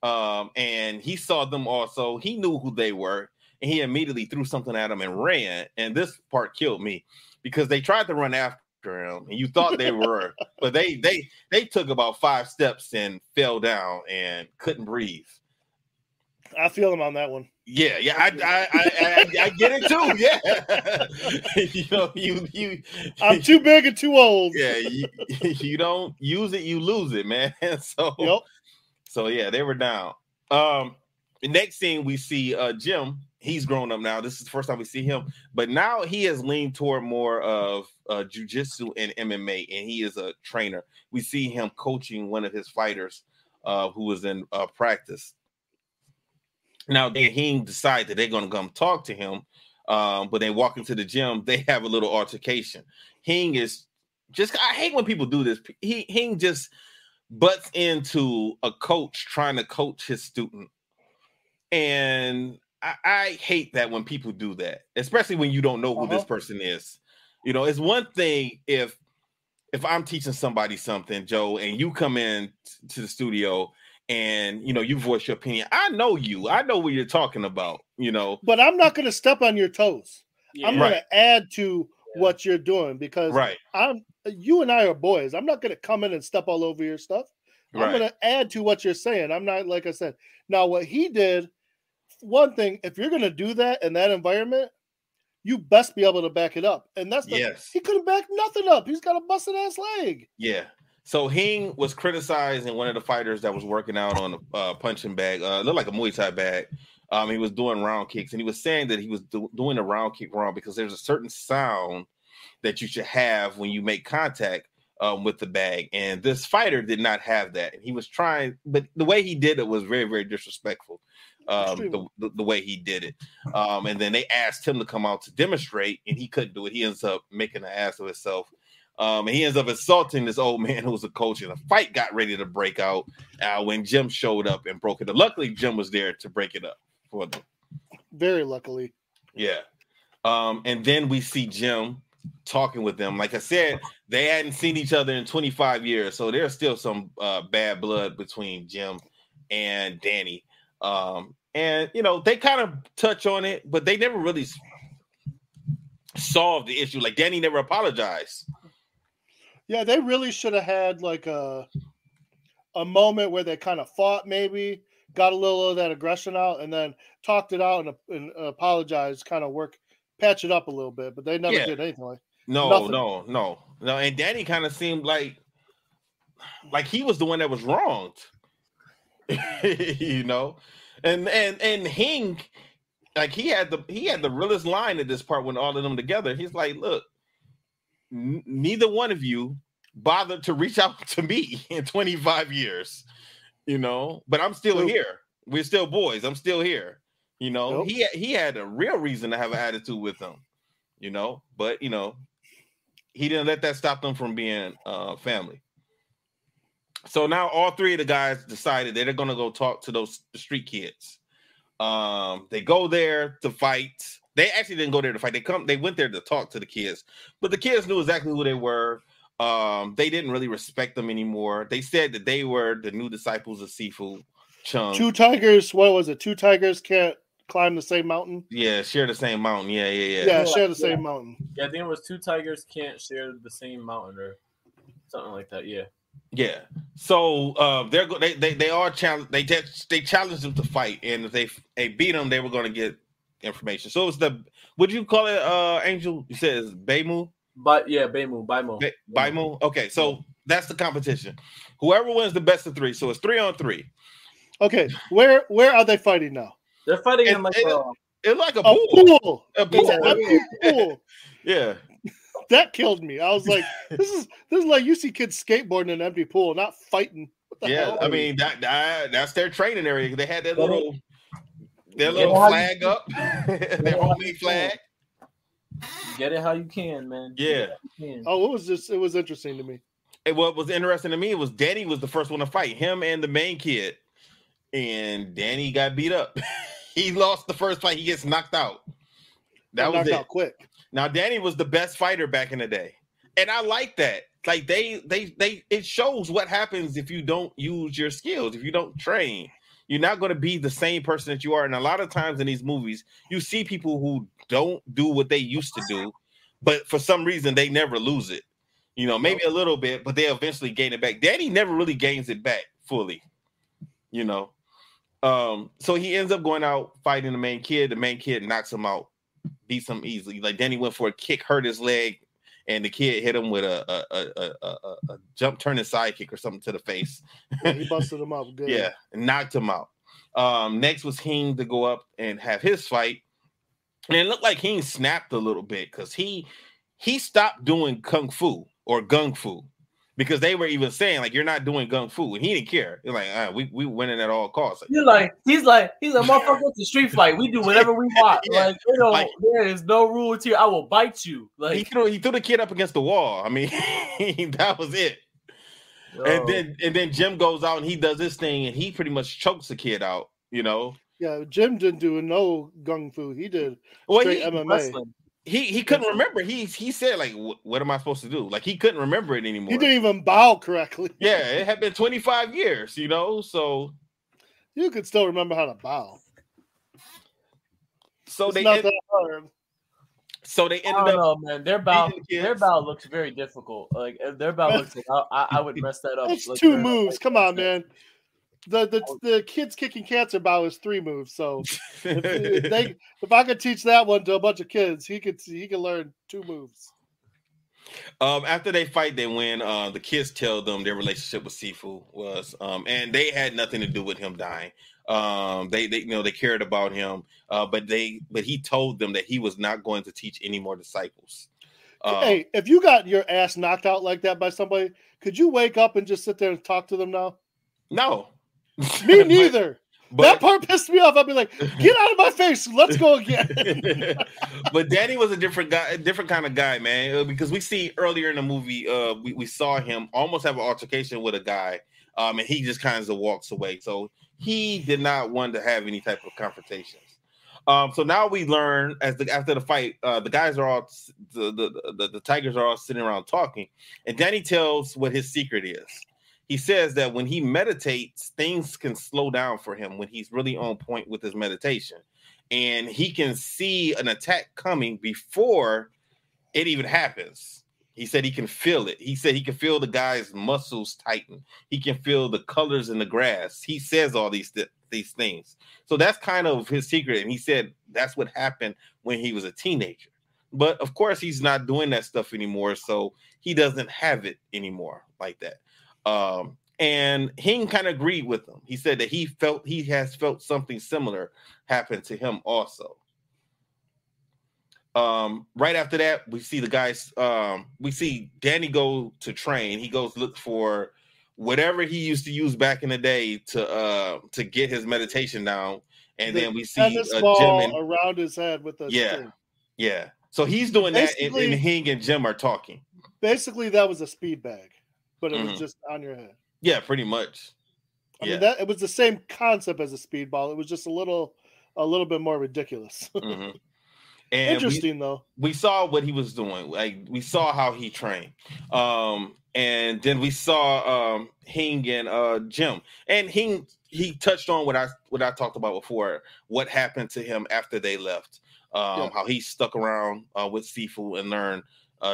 And he saw them also. He knew who they were. And he immediately threw something at them and ran. And this part killed me because they tried to run after him. And you thought they were. But they took about 5 steps and fell down and couldn't breathe. I feel him on that one. Yeah, I get it too. Yeah, you. I'm too big and too old. Yeah, you don't use it, you lose it, man. So, yep. So yeah, they were down. The next scene we see Jim. He's grown up now. This is the first time we see him, but now he has leaned toward more of jiu-jitsu and MMA, and he is a trainer. We see him coaching one of his fighters who was in practice. Now, Hing decide that they're going to come talk to him, but they walk into the gym. They have a little altercation. Hing is just, I hate when people do this. Hing just butts into a coach trying to coach his student. And I hate that when people do that, especially when you don't know who this person is. You know, it's one thing if I'm teaching somebody something, Joe, and you come in to the studio and, you know, you voice your opinion. I know you. I know what you're talking about, you know. But I'm not going to step on your toes. Yeah. I'm going to add to what you're doing because you and I are boys. I'm not going to come in and step all over your stuff. I'm going to add to what you're saying. I'm not, like I said. Now, what he did, one thing, if you're going to do that in that environment, you best be able to back it up. And that's he couldn't back nothing up. He's got a busted ass leg. Yeah. So Hing was criticizing one of the fighters that was working out on a punching bag, looked like a Muay Thai bag. He was doing round kicks, and he was saying that he was doing the round kick wrong because there's a certain sound that you should have when you make contact with the bag. And this fighter did not have that. And he was trying, but the way he did it was very, very disrespectful. The way he did it. And then they asked him to come out to demonstrate, and he couldn't do it. He ends up making an ass of himself. And he ends up assaulting this old man who was a coach, and a fight got ready to break out when Jim showed up and broke it up. Luckily, Jim was there to break it up for them. Very luckily. Yeah. And then we see Jim talking with them. Like I said, they hadn't seen each other in 25 years, so there's still some bad blood between Jim and Danny. And, you know, they kind of touch on it, but they never really solved the issue. Like, Danny never apologized. Yeah, they really should have had like a moment where they kind of fought, maybe got a little of that aggression out, and then talked it out and apologized, kind of patch it up a little bit. But they never did anything like. No. And Danny kind of seemed like he was the one that was wronged, you know. And Hing, like he had the realest line at this part when all of them together. He's like, look. Neither one of you bothered to reach out to me in 25 years, you know, but I'm still here. We're still boys. I'm still here. You know, he had a real reason to have an attitude with them, you know, but, you know, he didn't let that stop them from being family. So now all three of the guys decided they're going to go talk to the street kids. They go there to fight. They actually didn't go there to fight. They went there to talk to the kids, but the kids knew exactly who they were. They didn't really respect them anymore. They said that they were the new disciples of Sifu Chung. Two tigers. What was it? Two tigers can't climb the same mountain. Yeah, share the same mountain. Yeah. Yeah, share the same mountain. Yeah, I think it was 2 tigers can't share the same mountain or something like that. Yeah. Yeah. So they are challenged. They challenged them to fight, and if they beat them, they were going to get information. So it was would you call it Angel? You said it's Baimu? But yeah, Baimu. Baimu. Okay, so that's the competition. Whoever wins the best of 3. So it's 3-on-3. Okay, where are they fighting now? They're fighting in like it's like a pool. A pool. Pool. Yeah. That killed me. I was like, this is like you see kids skateboarding in an empty pool, not fighting. What the hell? I mean that's their training area. They had their little flag up, their homemade flag. Get it how you can, man. Yeah. Oh, it was interesting to me. And what was interesting to me was Danny was the first one to fight, him and the main kid, and Danny got beat up. He lost the first fight. He gets knocked out. That was it. Out quick. Now Danny was the best fighter back in the day, and I like that. Like it shows what happens if you don't use your skills, if you don't train. You're not going to be the same person that you are. And a lot of times in these movies, you see people who don't do what they used to do, but for some reason they never lose it. You know, maybe a little bit, but they eventually gain it back. Danny never really gains it back fully. You know. So he ends up going out fighting the main kid. The main kid knocks him out, beats him easily. Like Danny went for a kick, hurt his leg, and the kid hit him with a jump turning side kick or something to the face. Yeah, he busted him up good. Yeah, and knocked him out. Next was Hing to go up and have his fight. And it looked like Hing snapped a little bit because he stopped doing kung fu or gung fu. Because they were even saying, like, you're not doing gung fu, and he didn't care. He's like, we winning at all costs. Like, he's like, motherfucker, it's a street fight. We do whatever we want. Yeah. Like, there is no rules here. I will bite you. Like, he threw the kid up against the wall. I mean, that was it. Oh. And then Jim goes out and he does this thing, and he pretty much chokes the kid out. You know. Yeah, Jim didn't do no gung fu. He did straight MMA. Wrestling. He couldn't remember. He said, like, what am I supposed to do? Like, he couldn't remember it anymore. He didn't even bow correctly. Yeah, it had been 25 years, you know, so. You could still remember how to bow. So it's not that hard. So they ended up. Man, their bow looks very difficult. Like, if their bow looks like I would mess that up. It's like 2 moves. Come on, man. The kids kicking cancer bow is 3 moves. So if I could teach that one to a bunch of kids, he could learn 2 moves. After they fight, they win. The kids tell them their relationship with Sifu was, and they had nothing to do with him dying. They cared about him, but he told them that he was not going to teach any more disciples. Hey, if you got your ass knocked out like that by somebody, could you wake up and just sit there and talk to them now? No. Me neither. But that part pissed me off. I'd be like, get out of my face. Let's go again. But Danny was a different guy, a different kind of guy, man. Because we see earlier in the movie, we saw him almost have an altercation with a guy, and he just kind of walks away. So he did not want to have any type of confrontations. So now we learn after the fight, the guys are all the Tigers are all sitting around talking, and Danny tells what his secret is. He says that when he meditates, things can slow down for him when he's really on point with his meditation. And he can see an attack coming before it even happens. He said he can feel it. He said he can feel the guy's muscles tighten. He can feel the colors in the grass. He says all these things. So that's kind of his secret. And he said that's what happened when he was a teenager. But, of course, he's not doing that stuff anymore. So he doesn't have it anymore like that. And Hing kind of agreed with him. He said that he has felt something similar happen to him also. Right after that, we see the guys. We see Danny go to train. He goes look for whatever he used to use back in the day to get his meditation down. And then we see Jim around his head with the string. Yeah. So he's doing that, and Hing and Jim are talking. Basically, that was a speed bag. But it was just on your head. Yeah, pretty much. I mean, it was the same concept as a speedball. It was just a little bit more ridiculous. And interesting, though. We saw what he was doing. Like, we saw how he trained. And And then we saw Hing and Jim, and Hing he touched on what I talked about before. What happened to him after they left? How he stuck around with Sifu and learned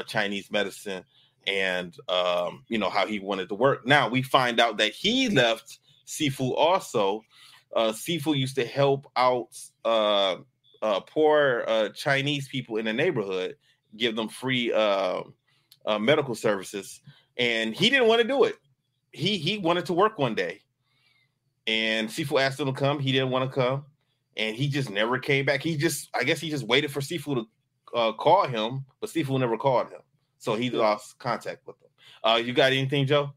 Chinese medicine, and how he wanted to work. Now we find out that he left Sifu also. Sifu used to help out poor Chinese people in the neighborhood, give them free medical services, and he didn't want to do it. He wanted to work one day, and Sifu asked him to come. He didn't want to come, and he just never came back. I guess he just waited for Sifu to call him, but Sifu never called him, so he lost contact with him. You got anything, Joe?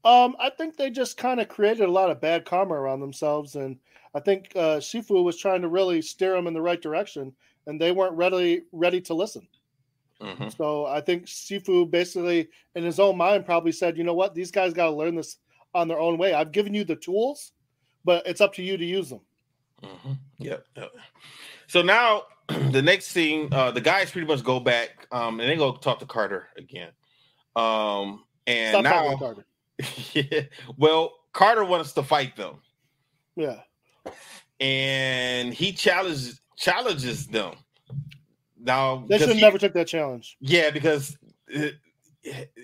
I think they just kind of created a lot of bad karma around themselves, and I think Sifu was trying to really steer them in the right direction, and they weren't ready to listen. Mm-hmm. So I think Sifu basically, in his own mind, probably said, "You know what? These guys got to learn this on their own way. I've given you the tools, but it's up to you to use them." Mm-hmm. Yep. So now the next thing, the guys pretty much go back, and they go talk to Carter again. And Stop now, Carter. Yeah, well, Carter wants to fight them. Yeah. And he challenges them. Now they should never took that challenge. Yeah, because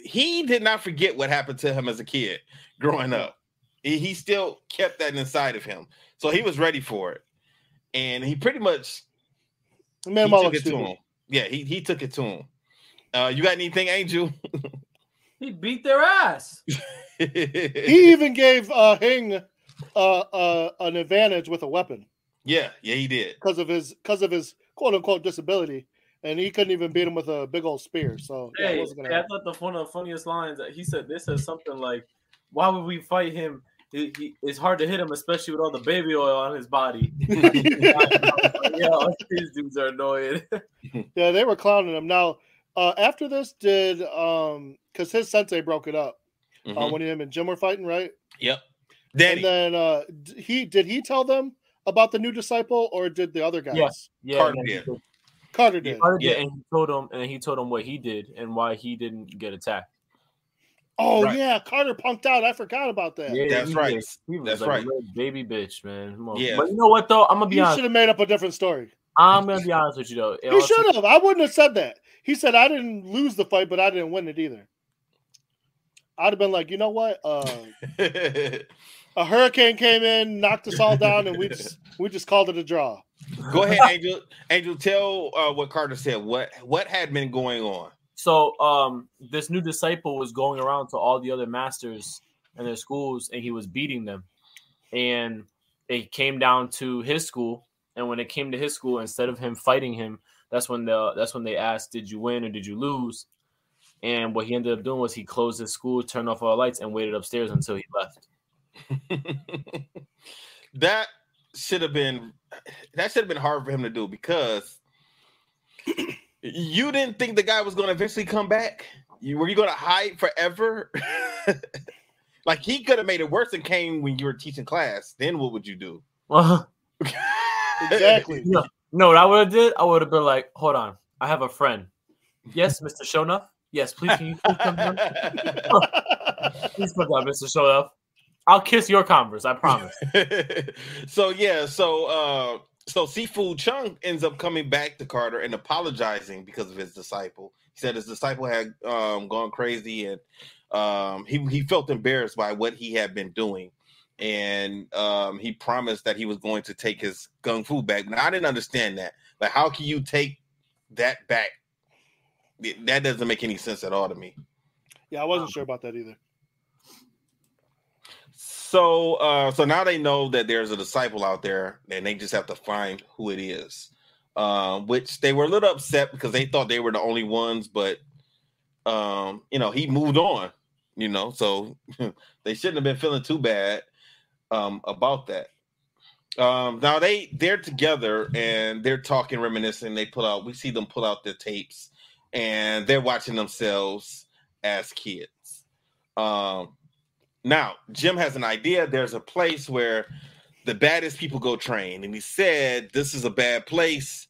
he did not forget what happened to him as a kid growing up. He still kept that inside of him, so he was ready for it, and he pretty much took it to him. Yeah, he took it to him. You got anything, Angel? He beat their ass. He even gave Hing an advantage with a weapon. Yeah, he did because of his quote unquote disability, and he couldn't even beat him with a big old spear. So I thought one of the funniest lines that he said. This says something like, "Why would we fight him? It's hard to hit him, especially with all the baby oil on his body." Yeah, these dudes are annoying. Yeah, they were clowning him. Now, after this, did because his sensei broke it up when him and Jim were fighting, right? Yep. Danny. And then he tell them about the new disciple, or did the other guys? Yeah. Carter did. And he told him what he did and why he didn't get attacked. Oh right. Yeah, Carter punked out. I forgot about that. Yeah, that's right. He was like a little baby bitch, man. Yeah. But you know what though? I'm gonna be honest. You should have made up a different story. I'm gonna be honest with you though. He should have. I wouldn't have said that. He said I didn't lose the fight, but I didn't win it either. I'd have been like, you know what? A hurricane came in, knocked us all down, and we just called it a draw. Go ahead, Angel. Angel, tell what Carter said. What had been going on? So this new disciple was going around to all the other masters in their schools, and he was beating them. And it came down to his school, and when it came to his school, instead of him fighting him, that's when they asked, "Did you win or did you lose?" And what he ended up doing was he closed his school, turned off all the lights, and waited upstairs until he left. That should have been hard for him to do, because you didn't think the guy was going to eventually come back. Were you going to hide forever? Like, he could have made it worse and came when you were teaching class. Then what would you do? Exactly. No, what I would have did, I would have been like, "Hold on, I have a friend. Yes, Mr. Shonuff. Yes, please, can you please come down? Please come down, Mr. Shonuff. I'll kiss your Converse, I promise." So Sifu Chung ends up coming back to Carter and apologizing because of his disciple. He said his disciple had gone crazy, and he felt embarrassed by what he had been doing, and he promised that he was going to take his kung fu back. Now, I didn't understand that. Like, how can you take that back? That doesn't make any sense at all to me. Yeah, I wasn't sure about that either. So now they know that there's a disciple out there, and they just have to find who it is. Which they were a little upset because they thought they were the only ones, but he moved on. So they shouldn't have been feeling too bad about that. Now they're together and they're talking, reminiscing. We see them pull out their tapes, and they're watching themselves as kids. Now, Jim has an idea. There's a place where the baddest people go train. And he said, this is a bad place.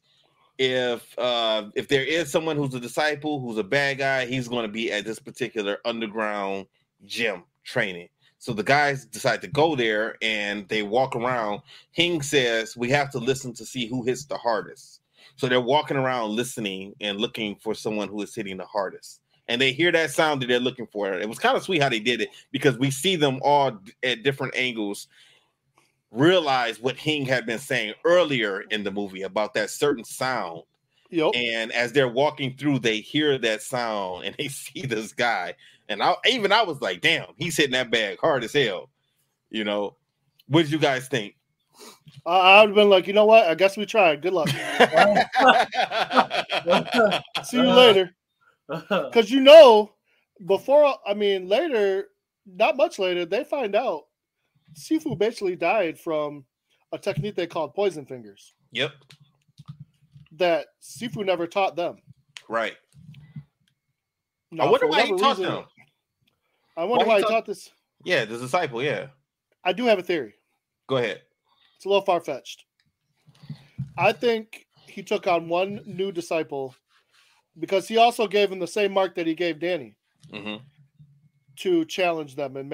if there is someone who's a disciple, who's a bad guy, he's going to be at this particular underground gym training. So the guys decide to go there and they walk around. Hing says, we have to listen to see who hits the hardest. So they're walking around listening and looking for someone who is hitting the hardest. And they hear that sound that they're looking for. It was kind of sweet how they did it, because we see them all at different angles realize what Hing had been saying earlier in the movie about that certain sound. Yep. And as they're walking through, they hear that sound and they see this guy. And I was like, damn, he's hitting that bag hard as hell. You know, what did you guys think? I would have been like, you know what? I guess we tried. Good luck. See you later. Because later, not much later, they find out Sifu basically died from a technique they called poison fingers. Yep. That Sifu never taught them. Right. Now, I wonder why he taught them. I wonder why he taught this. Yeah, the disciple, yeah. I do have a theory. Go ahead. It's a little far-fetched. I think he took on one new disciple because he also gave him the same mark that he gave Danny to challenge them and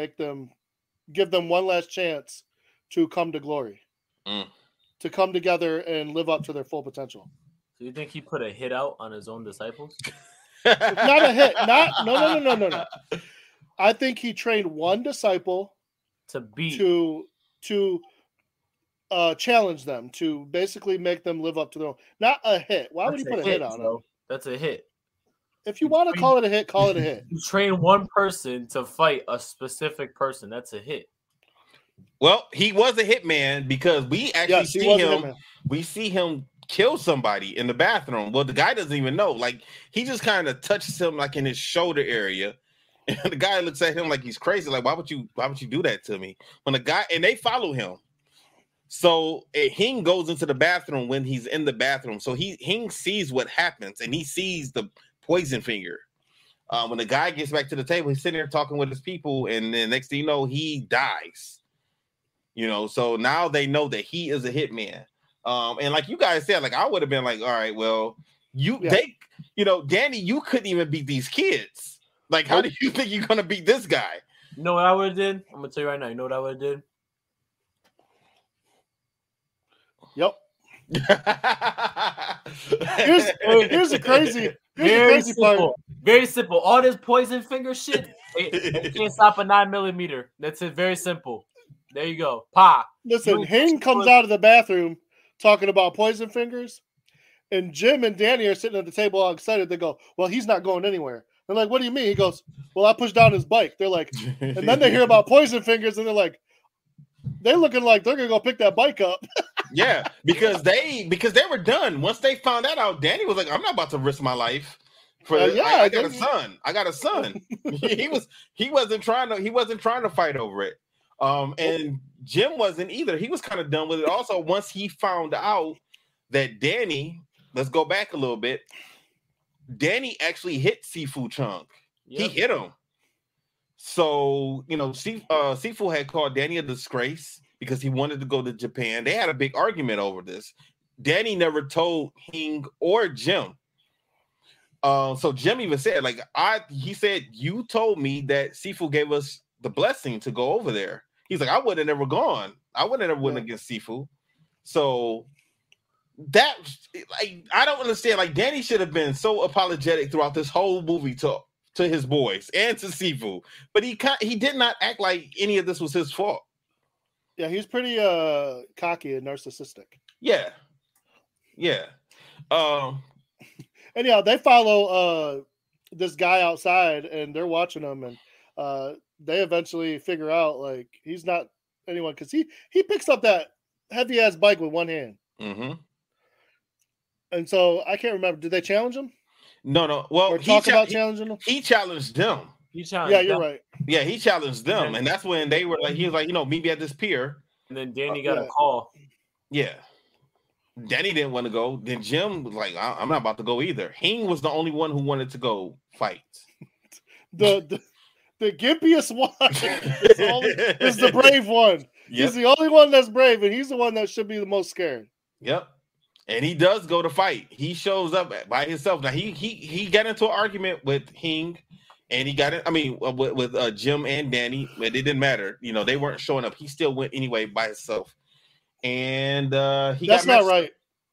give them one last chance to come to glory, to come together and live up to their full potential. So you think he put a hit out on his own disciples? Not a hit. No. I think he trained one disciple to challenge them, to basically make them live up to their own. Not a hit. Why would he put a hit on them? That's a hit. If you want to call it a hit, call it a hit. You train one person to fight a specific person. That's a hit. Well, he was a hitman because we actually see him kill somebody in the bathroom. Well, the guy doesn't even know. Like, he just kind of touches him like in his shoulder area. And the guy looks at him like he's crazy. Like, why would you do that to me? And they follow him. So Hing goes into the bathroom when he's in the bathroom. So Hing sees what happens, and he sees the poison finger. When the guy gets back to the table, he's sitting there talking with his people, and then next thing you know, he dies. You know, so now they know that he is a hitman. And like you guys said, like, I would have been like, all right, well, Danny, you couldn't even beat these kids. Like, how do you think you're gonna beat this guy? You know what I would have did? I'm gonna tell you right now. You know what I would have did? Yep. here's the crazy part. Very simple. All this poison finger shit, it can't stop a 9mm. That's it. Very simple. There you go. Pa. Listen, Hing comes out of the bathroom talking about poison fingers, and Jim and Danny are sitting at the table all excited. They go, well, he's not going anywhere. They're like, what do you mean? He goes, well, I pushed down his bike. They're like, and then they hear about poison fingers, and they're like, they're looking like they're gonna go pick that bike up. Yeah, because they were done. Once they found that out, Danny was like, I'm not about to risk my life. I got a son. He wasn't trying to fight over it. And Jim wasn't either. He was kind of done with it. Also, once he found out that Danny, let's go back a little bit. Danny actually hit Sifu Chunk. Yep. He hit him. So, Sifu had called Danny a disgrace because he wanted to go to Japan. They had a big argument over this. Danny never told Hing or Jim. So Jim even said, he said, you told me that Sifu gave us the blessing to go over there. He's like, I would have never gone. I would have never went against Sifu. So that, I don't understand. Like, Danny should have been so apologetic throughout this whole movie to his boys and to Sifu, but he did not act like any of this was his fault. Yeah, he's pretty cocky and narcissistic. Yeah. Anyhow, they follow this guy outside, and they're watching him, and they eventually figure out like he's not anyone because he picks up that heavy ass bike with one hand. Mm-hmm. And so I can't remember. Did they challenge him? No. Well, or talk about challenging them. He challenged them. You're right. Yeah, he challenged them, and that's when they were like, he was like, meet me at this pier. And then Danny got a call. Yeah, Danny didn't want to go. Then Jim was like, I'm not about to go either. Hing was the only one who wanted to go fight. the gimpiest one is the brave one. Yep. He's the only one that's brave, and he's the one that should be the most scared. Yep. And he does go to fight. He shows up by himself. Now he got into an argument with Hing, and he got it. I mean, with Jim and Danny, but it didn't matter. You know, they weren't showing up. He still went anyway by himself. And that's not right.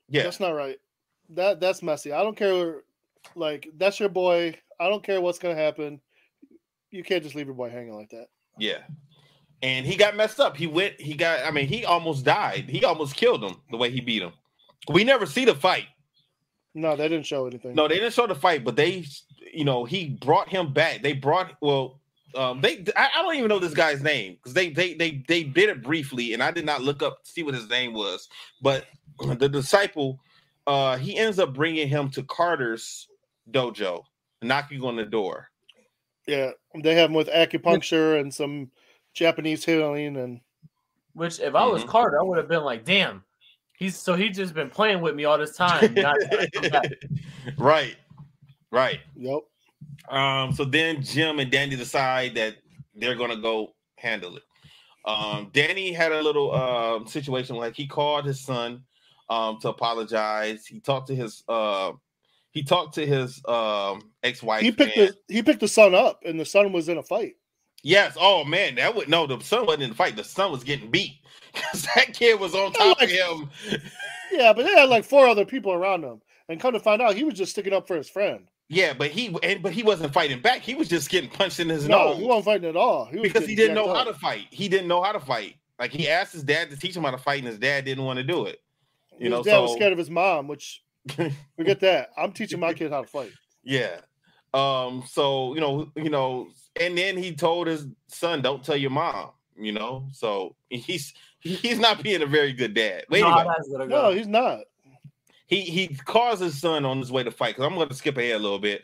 Yeah, that's not right. That's messy. I don't care. Like, that's your boy. I don't care what's gonna happen. You can't just leave your boy hanging like that. Yeah. And he got messed up. He almost died. He almost killed him the way he beat him. We never see the fight. No, they didn't show anything. No, they didn't show the fight, but he brought him back. I don't even know this guy's name because they did it briefly, and I did not look up to see what his name was. But the disciple, he ends up bringing him to Carter's dojo, knocking on the door. Yeah, they have him with acupuncture and some Japanese healing, and which if I was Carter, I would have been like, damn. He's just been playing with me all this time. Right. Yep. So then Jim and Danny decide that they're gonna go handle it. Danny had a little situation, like he called his son to apologize. He talked to his ex-wife. He picked the son up, and the son was in a fight. Yes. Oh man, the son wasn't in the fight. The son was getting beat because that kid was on top of him. Yeah, but they had like 4 other people around him, and come to find out, he was just sticking up for his friend. Yeah, but he wasn't fighting back. He was just getting punched in his nose. He wasn't fighting at all. Because he didn't know how to fight. He didn't know how to fight. Like, he asked his dad to teach him how to fight, and his dad didn't want to do it. His dad was scared of his mom, which forget that. I'm teaching my kid how to fight. Yeah. So and then he told his son, "Don't tell your mom." So he's not being a very good dad. No, he's not. He calls his son on his way to fight. Because I'm going to skip ahead a little bit.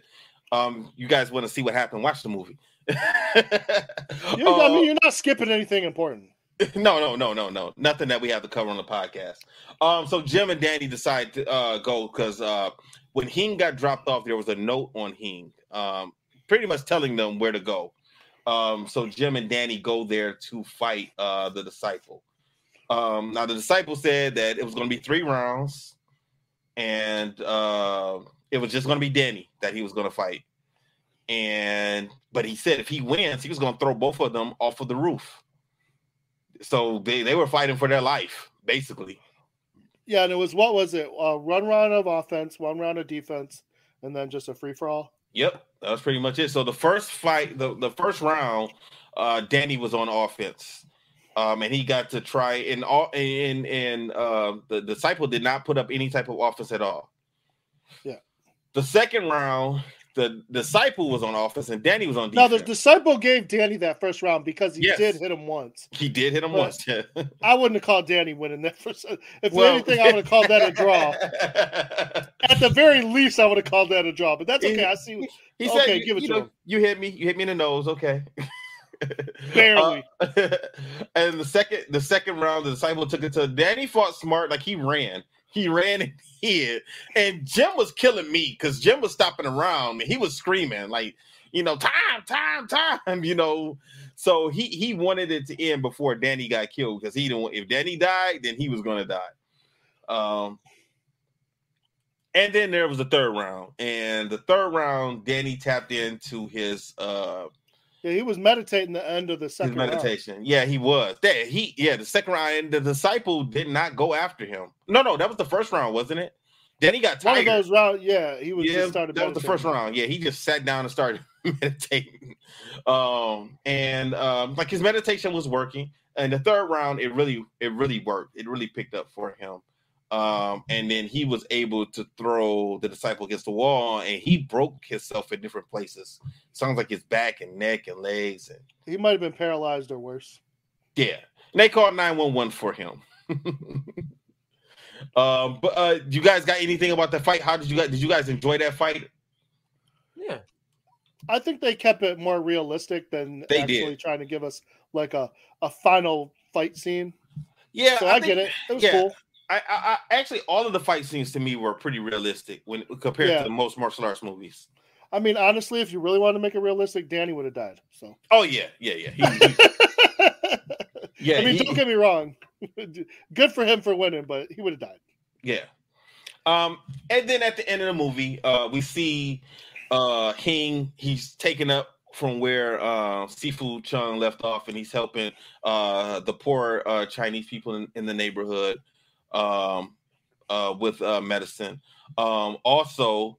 You guys want to see what happened? Watch the movie. You're not skipping anything important. No. Nothing that we have to cover on the podcast. So Jim and Danny decide to go because when Hing got dropped off, there was a note on Hing, pretty much telling them where to go. So Jim and Danny go there to fight the disciple. Now the disciple said that it was going to be 3 rounds, and it was just going to be Danny that he was going to fight. But he said if he wins, he was going to throw both of them off of the roof. So they were fighting for their life, basically. Yeah, and it was, what was it? 1 round of offense, 1 round of defense, and then just a free-for-all? Yep, that was pretty much it. So the first fight, the first round, Danny was on offense. And he got to try, and the disciple did not put up any type of offense at all. Yeah. The second round, the disciple was on offense, and Danny was on Now, defense. the disciple gave Danny that first round because he did hit him once. He did hit him once. Yeah. I wouldn't have called Danny winning that first. If anything, I would have called that a draw. At the very least, I would have called that a draw. But that's okay. I see. He said, "Give it to him. You hit me in the nose. Okay." Barely. And the second round, the disciple took it to Danny. Fought smart, like he ran and hid. And Jim was killing me because Jim was stopping around and he was screaming like, time. So he wanted it to end before Danny got killed because he didn't want, if Danny died, then he was going to die. And then there was the third round, and the third round, Danny tapped into his yeah, he was meditating the end of the second meditation. round. Yeah, he was. The second round, and the disciple did not go after him. No, that was the first round, wasn't it? Then he got tired. One of those rounds, he was just started. That was the first round. Yeah, he just sat down and started meditating. Like his meditation was working. And the third round, it really worked. It really picked up for him. And then he was able to throw the disciple against the wall, and he broke himself in different places. Sounds like his back and neck and legs. And he might have been paralyzed or worse. Yeah, and they called 911 for him. But you guys got anything about the fight? How did you guys enjoy that fight? Yeah, I think they kept it more realistic than they actually did. Trying to give us like a final fight scene. Yeah, so I get it. It was cool. I actually, all of the fight scenes to me were pretty realistic when compared to the most martial arts movies. I mean, honestly, if you really wanted to make it realistic, Danny would have died. So. Oh yeah. I mean, don't get me wrong. Good for him for winning, but he would have died. Yeah. And then at the end of the movie, we see Hing. He's taken up from where Sifu Chung left off, and he's helping the poor Chinese people in the neighborhood with medicine. Also,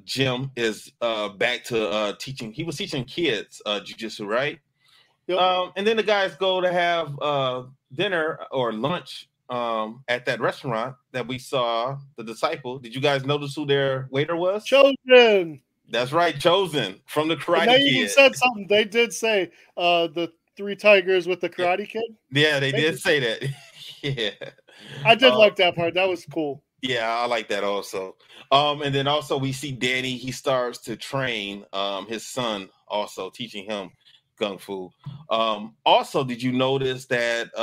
Jim is back to teaching. He was teaching kids jiu-jitsu, right? Yep. And then the guys go to have dinner or lunch at that restaurant that we saw, The Disciple. Did you guys notice who their waiter was? Chosen. That's right, Chosen from the Karate And they Kid. even said something. They did say the 3 tigers with the Karate Kid. Yeah, they did say that. Yeah. I did like that part. That was cool. Yeah, I like that also. And then also we see Danny. He starts to train his son, also teaching him Kung Fu. Also, did you notice that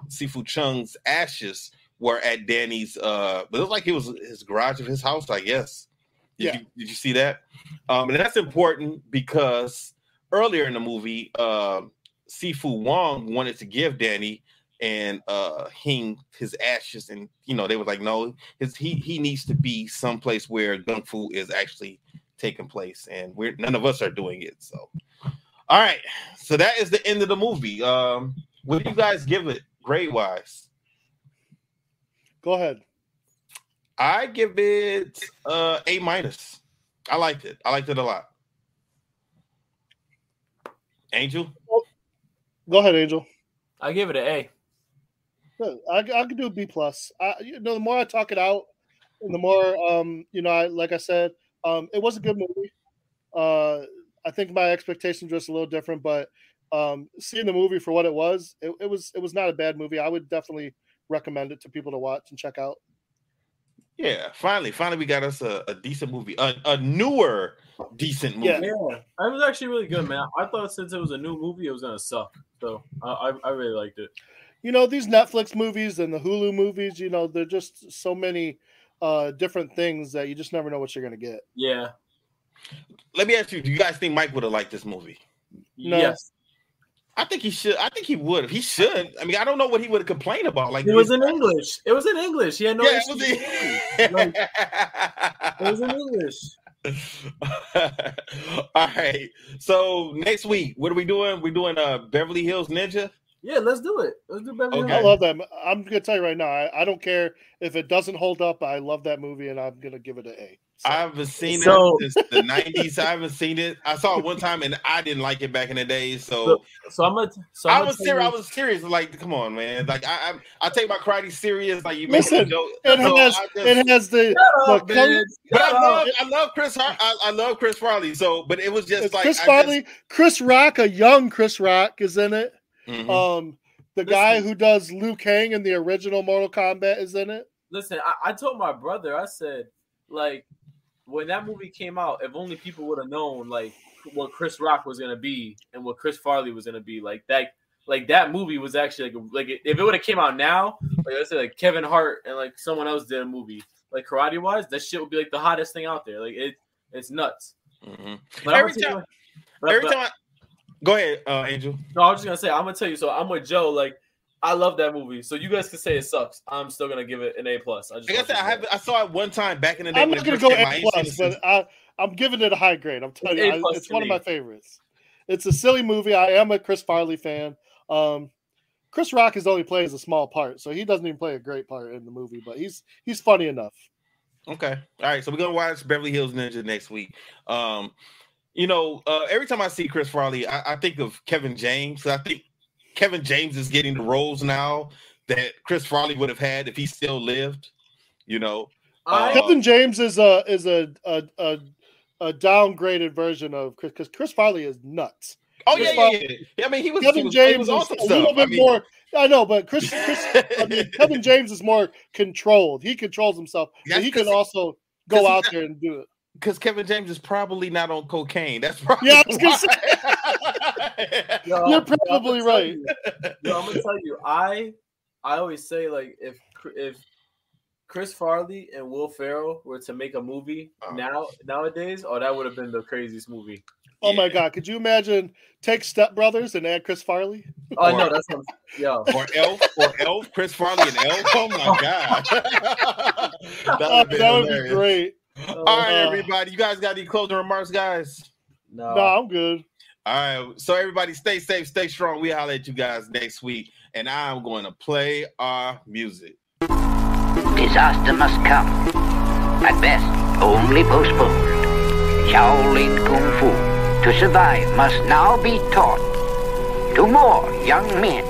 Sifu Chung's ashes were at Danny's? But it was like it was his garage of his house, I guess. Did you see that? And that's important because earlier in the movie, Sifu Wong wanted to give Danny and Hing his ashes, and they were like, no, he needs to be someplace where Kung Fu is actually taking place, and none of us are doing it. So, all right, so that is the end of the movie. What do you guys give it grade wise? Go ahead. I give it A-. I liked it. I liked it a lot. Angel? Go ahead, Angel. I give it an A. Good. I could do a B+. The more I talk it out, and the more like I said, it was a good movie. I think my expectations were just a little different, but seeing the movie for what it was not a bad movie. I would definitely recommend it to people to watch and check out. Yeah, finally we got us a decent movie, a newer decent movie. Yeah, it was actually really good, man. I thought since it was a new movie, it was gonna suck. So I really liked it. These Netflix movies and the Hulu movies, they're just so many different things that you just never know what you're gonna get. Yeah. Let me ask you: do you guys think Mike would have liked this movie? No. Yes. I think he should. I think he would. He should. I mean, I don't know what he would have complained about. Like it was in English. It was in English. He had no issue. It was in English. All right. So next week, what are we doing? We're doing Beverly Hills Ninja. Yeah, let's do it. Let's do Beverly Hills. I love that. I'm gonna tell you right now. I don't care if it doesn't hold up. I love that movie, and I'm gonna give it an A. So. I haven't seen it since the 90s. I haven't seen it. I saw it one time, and I didn't like it back in the day. So I was serious. Like, come on, man. Like, I take my karate serious. Like, you make a joke. It has the. But I love Chris. I love Chris Farley. So, but it was just it's like Chris Farley. Chris Rock, a young Chris Rock, is in it. Mm-hmm. The guy who does Liu Kang in the original Mortal Kombat is in it. Listen, I told my brother. I said, like, when that movie came out, if only people would have known like what Chris Rock was gonna be and what Chris Farley was gonna be, like that movie was actually like if it would have came out now, like let's say like Kevin Hart and like someone else did a movie like karate wise, that shit would be like the hottest thing out there. Like it's nuts. Mm-hmm. But every time, go ahead, Angel. No, I was just gonna say I'm gonna tell you. So I'm with Joe. Like I love that movie. So you guys can say it sucks. I'm still gonna give it an A+. I saw it one time back in the day. I'm not gonna go A+, but I'm giving it a high grade. I'm telling you, it's one of my favorites. It's a silly movie. I am a Chris Farley fan. Chris Rock has only plays a small part, so he doesn't even play a great part in the movie, but he's funny enough. Okay, all right. So we're gonna watch Beverly Hills Ninja next week. Every time I see Chris Farley, I think of Kevin James. I think Kevin James is getting the roles now that Chris Farley would have had if he still lived. Kevin James is a downgraded version of Chris, because Chris Farley is nuts. Oh yeah. I mean, Kevin James is a little bit more. I know, but Kevin James is more controlled. He controls himself, but he can also go out there and do it. Because Kevin James is probably not on cocaine. That's probably I was gonna say. You're probably right. I'm gonna tell you, I always say like if Chris Farley and Will Ferrell were to make a movie nowadays, that would have been the craziest movie. Oh my God! Could you imagine take Step Brothers and add Chris Farley? Oh no, that's or Elf, Chris Farley and Elf. Oh my God! That would be great. All right, everybody. You guys got any closing remarks, guys? No, I'm good. All right. So everybody stay safe, stay strong. We holler at you guys next week. And I'm going to play our music. Disaster must come. At best, only postponed. Shaolin Kung Fu, to survive, must now be taught to more young men.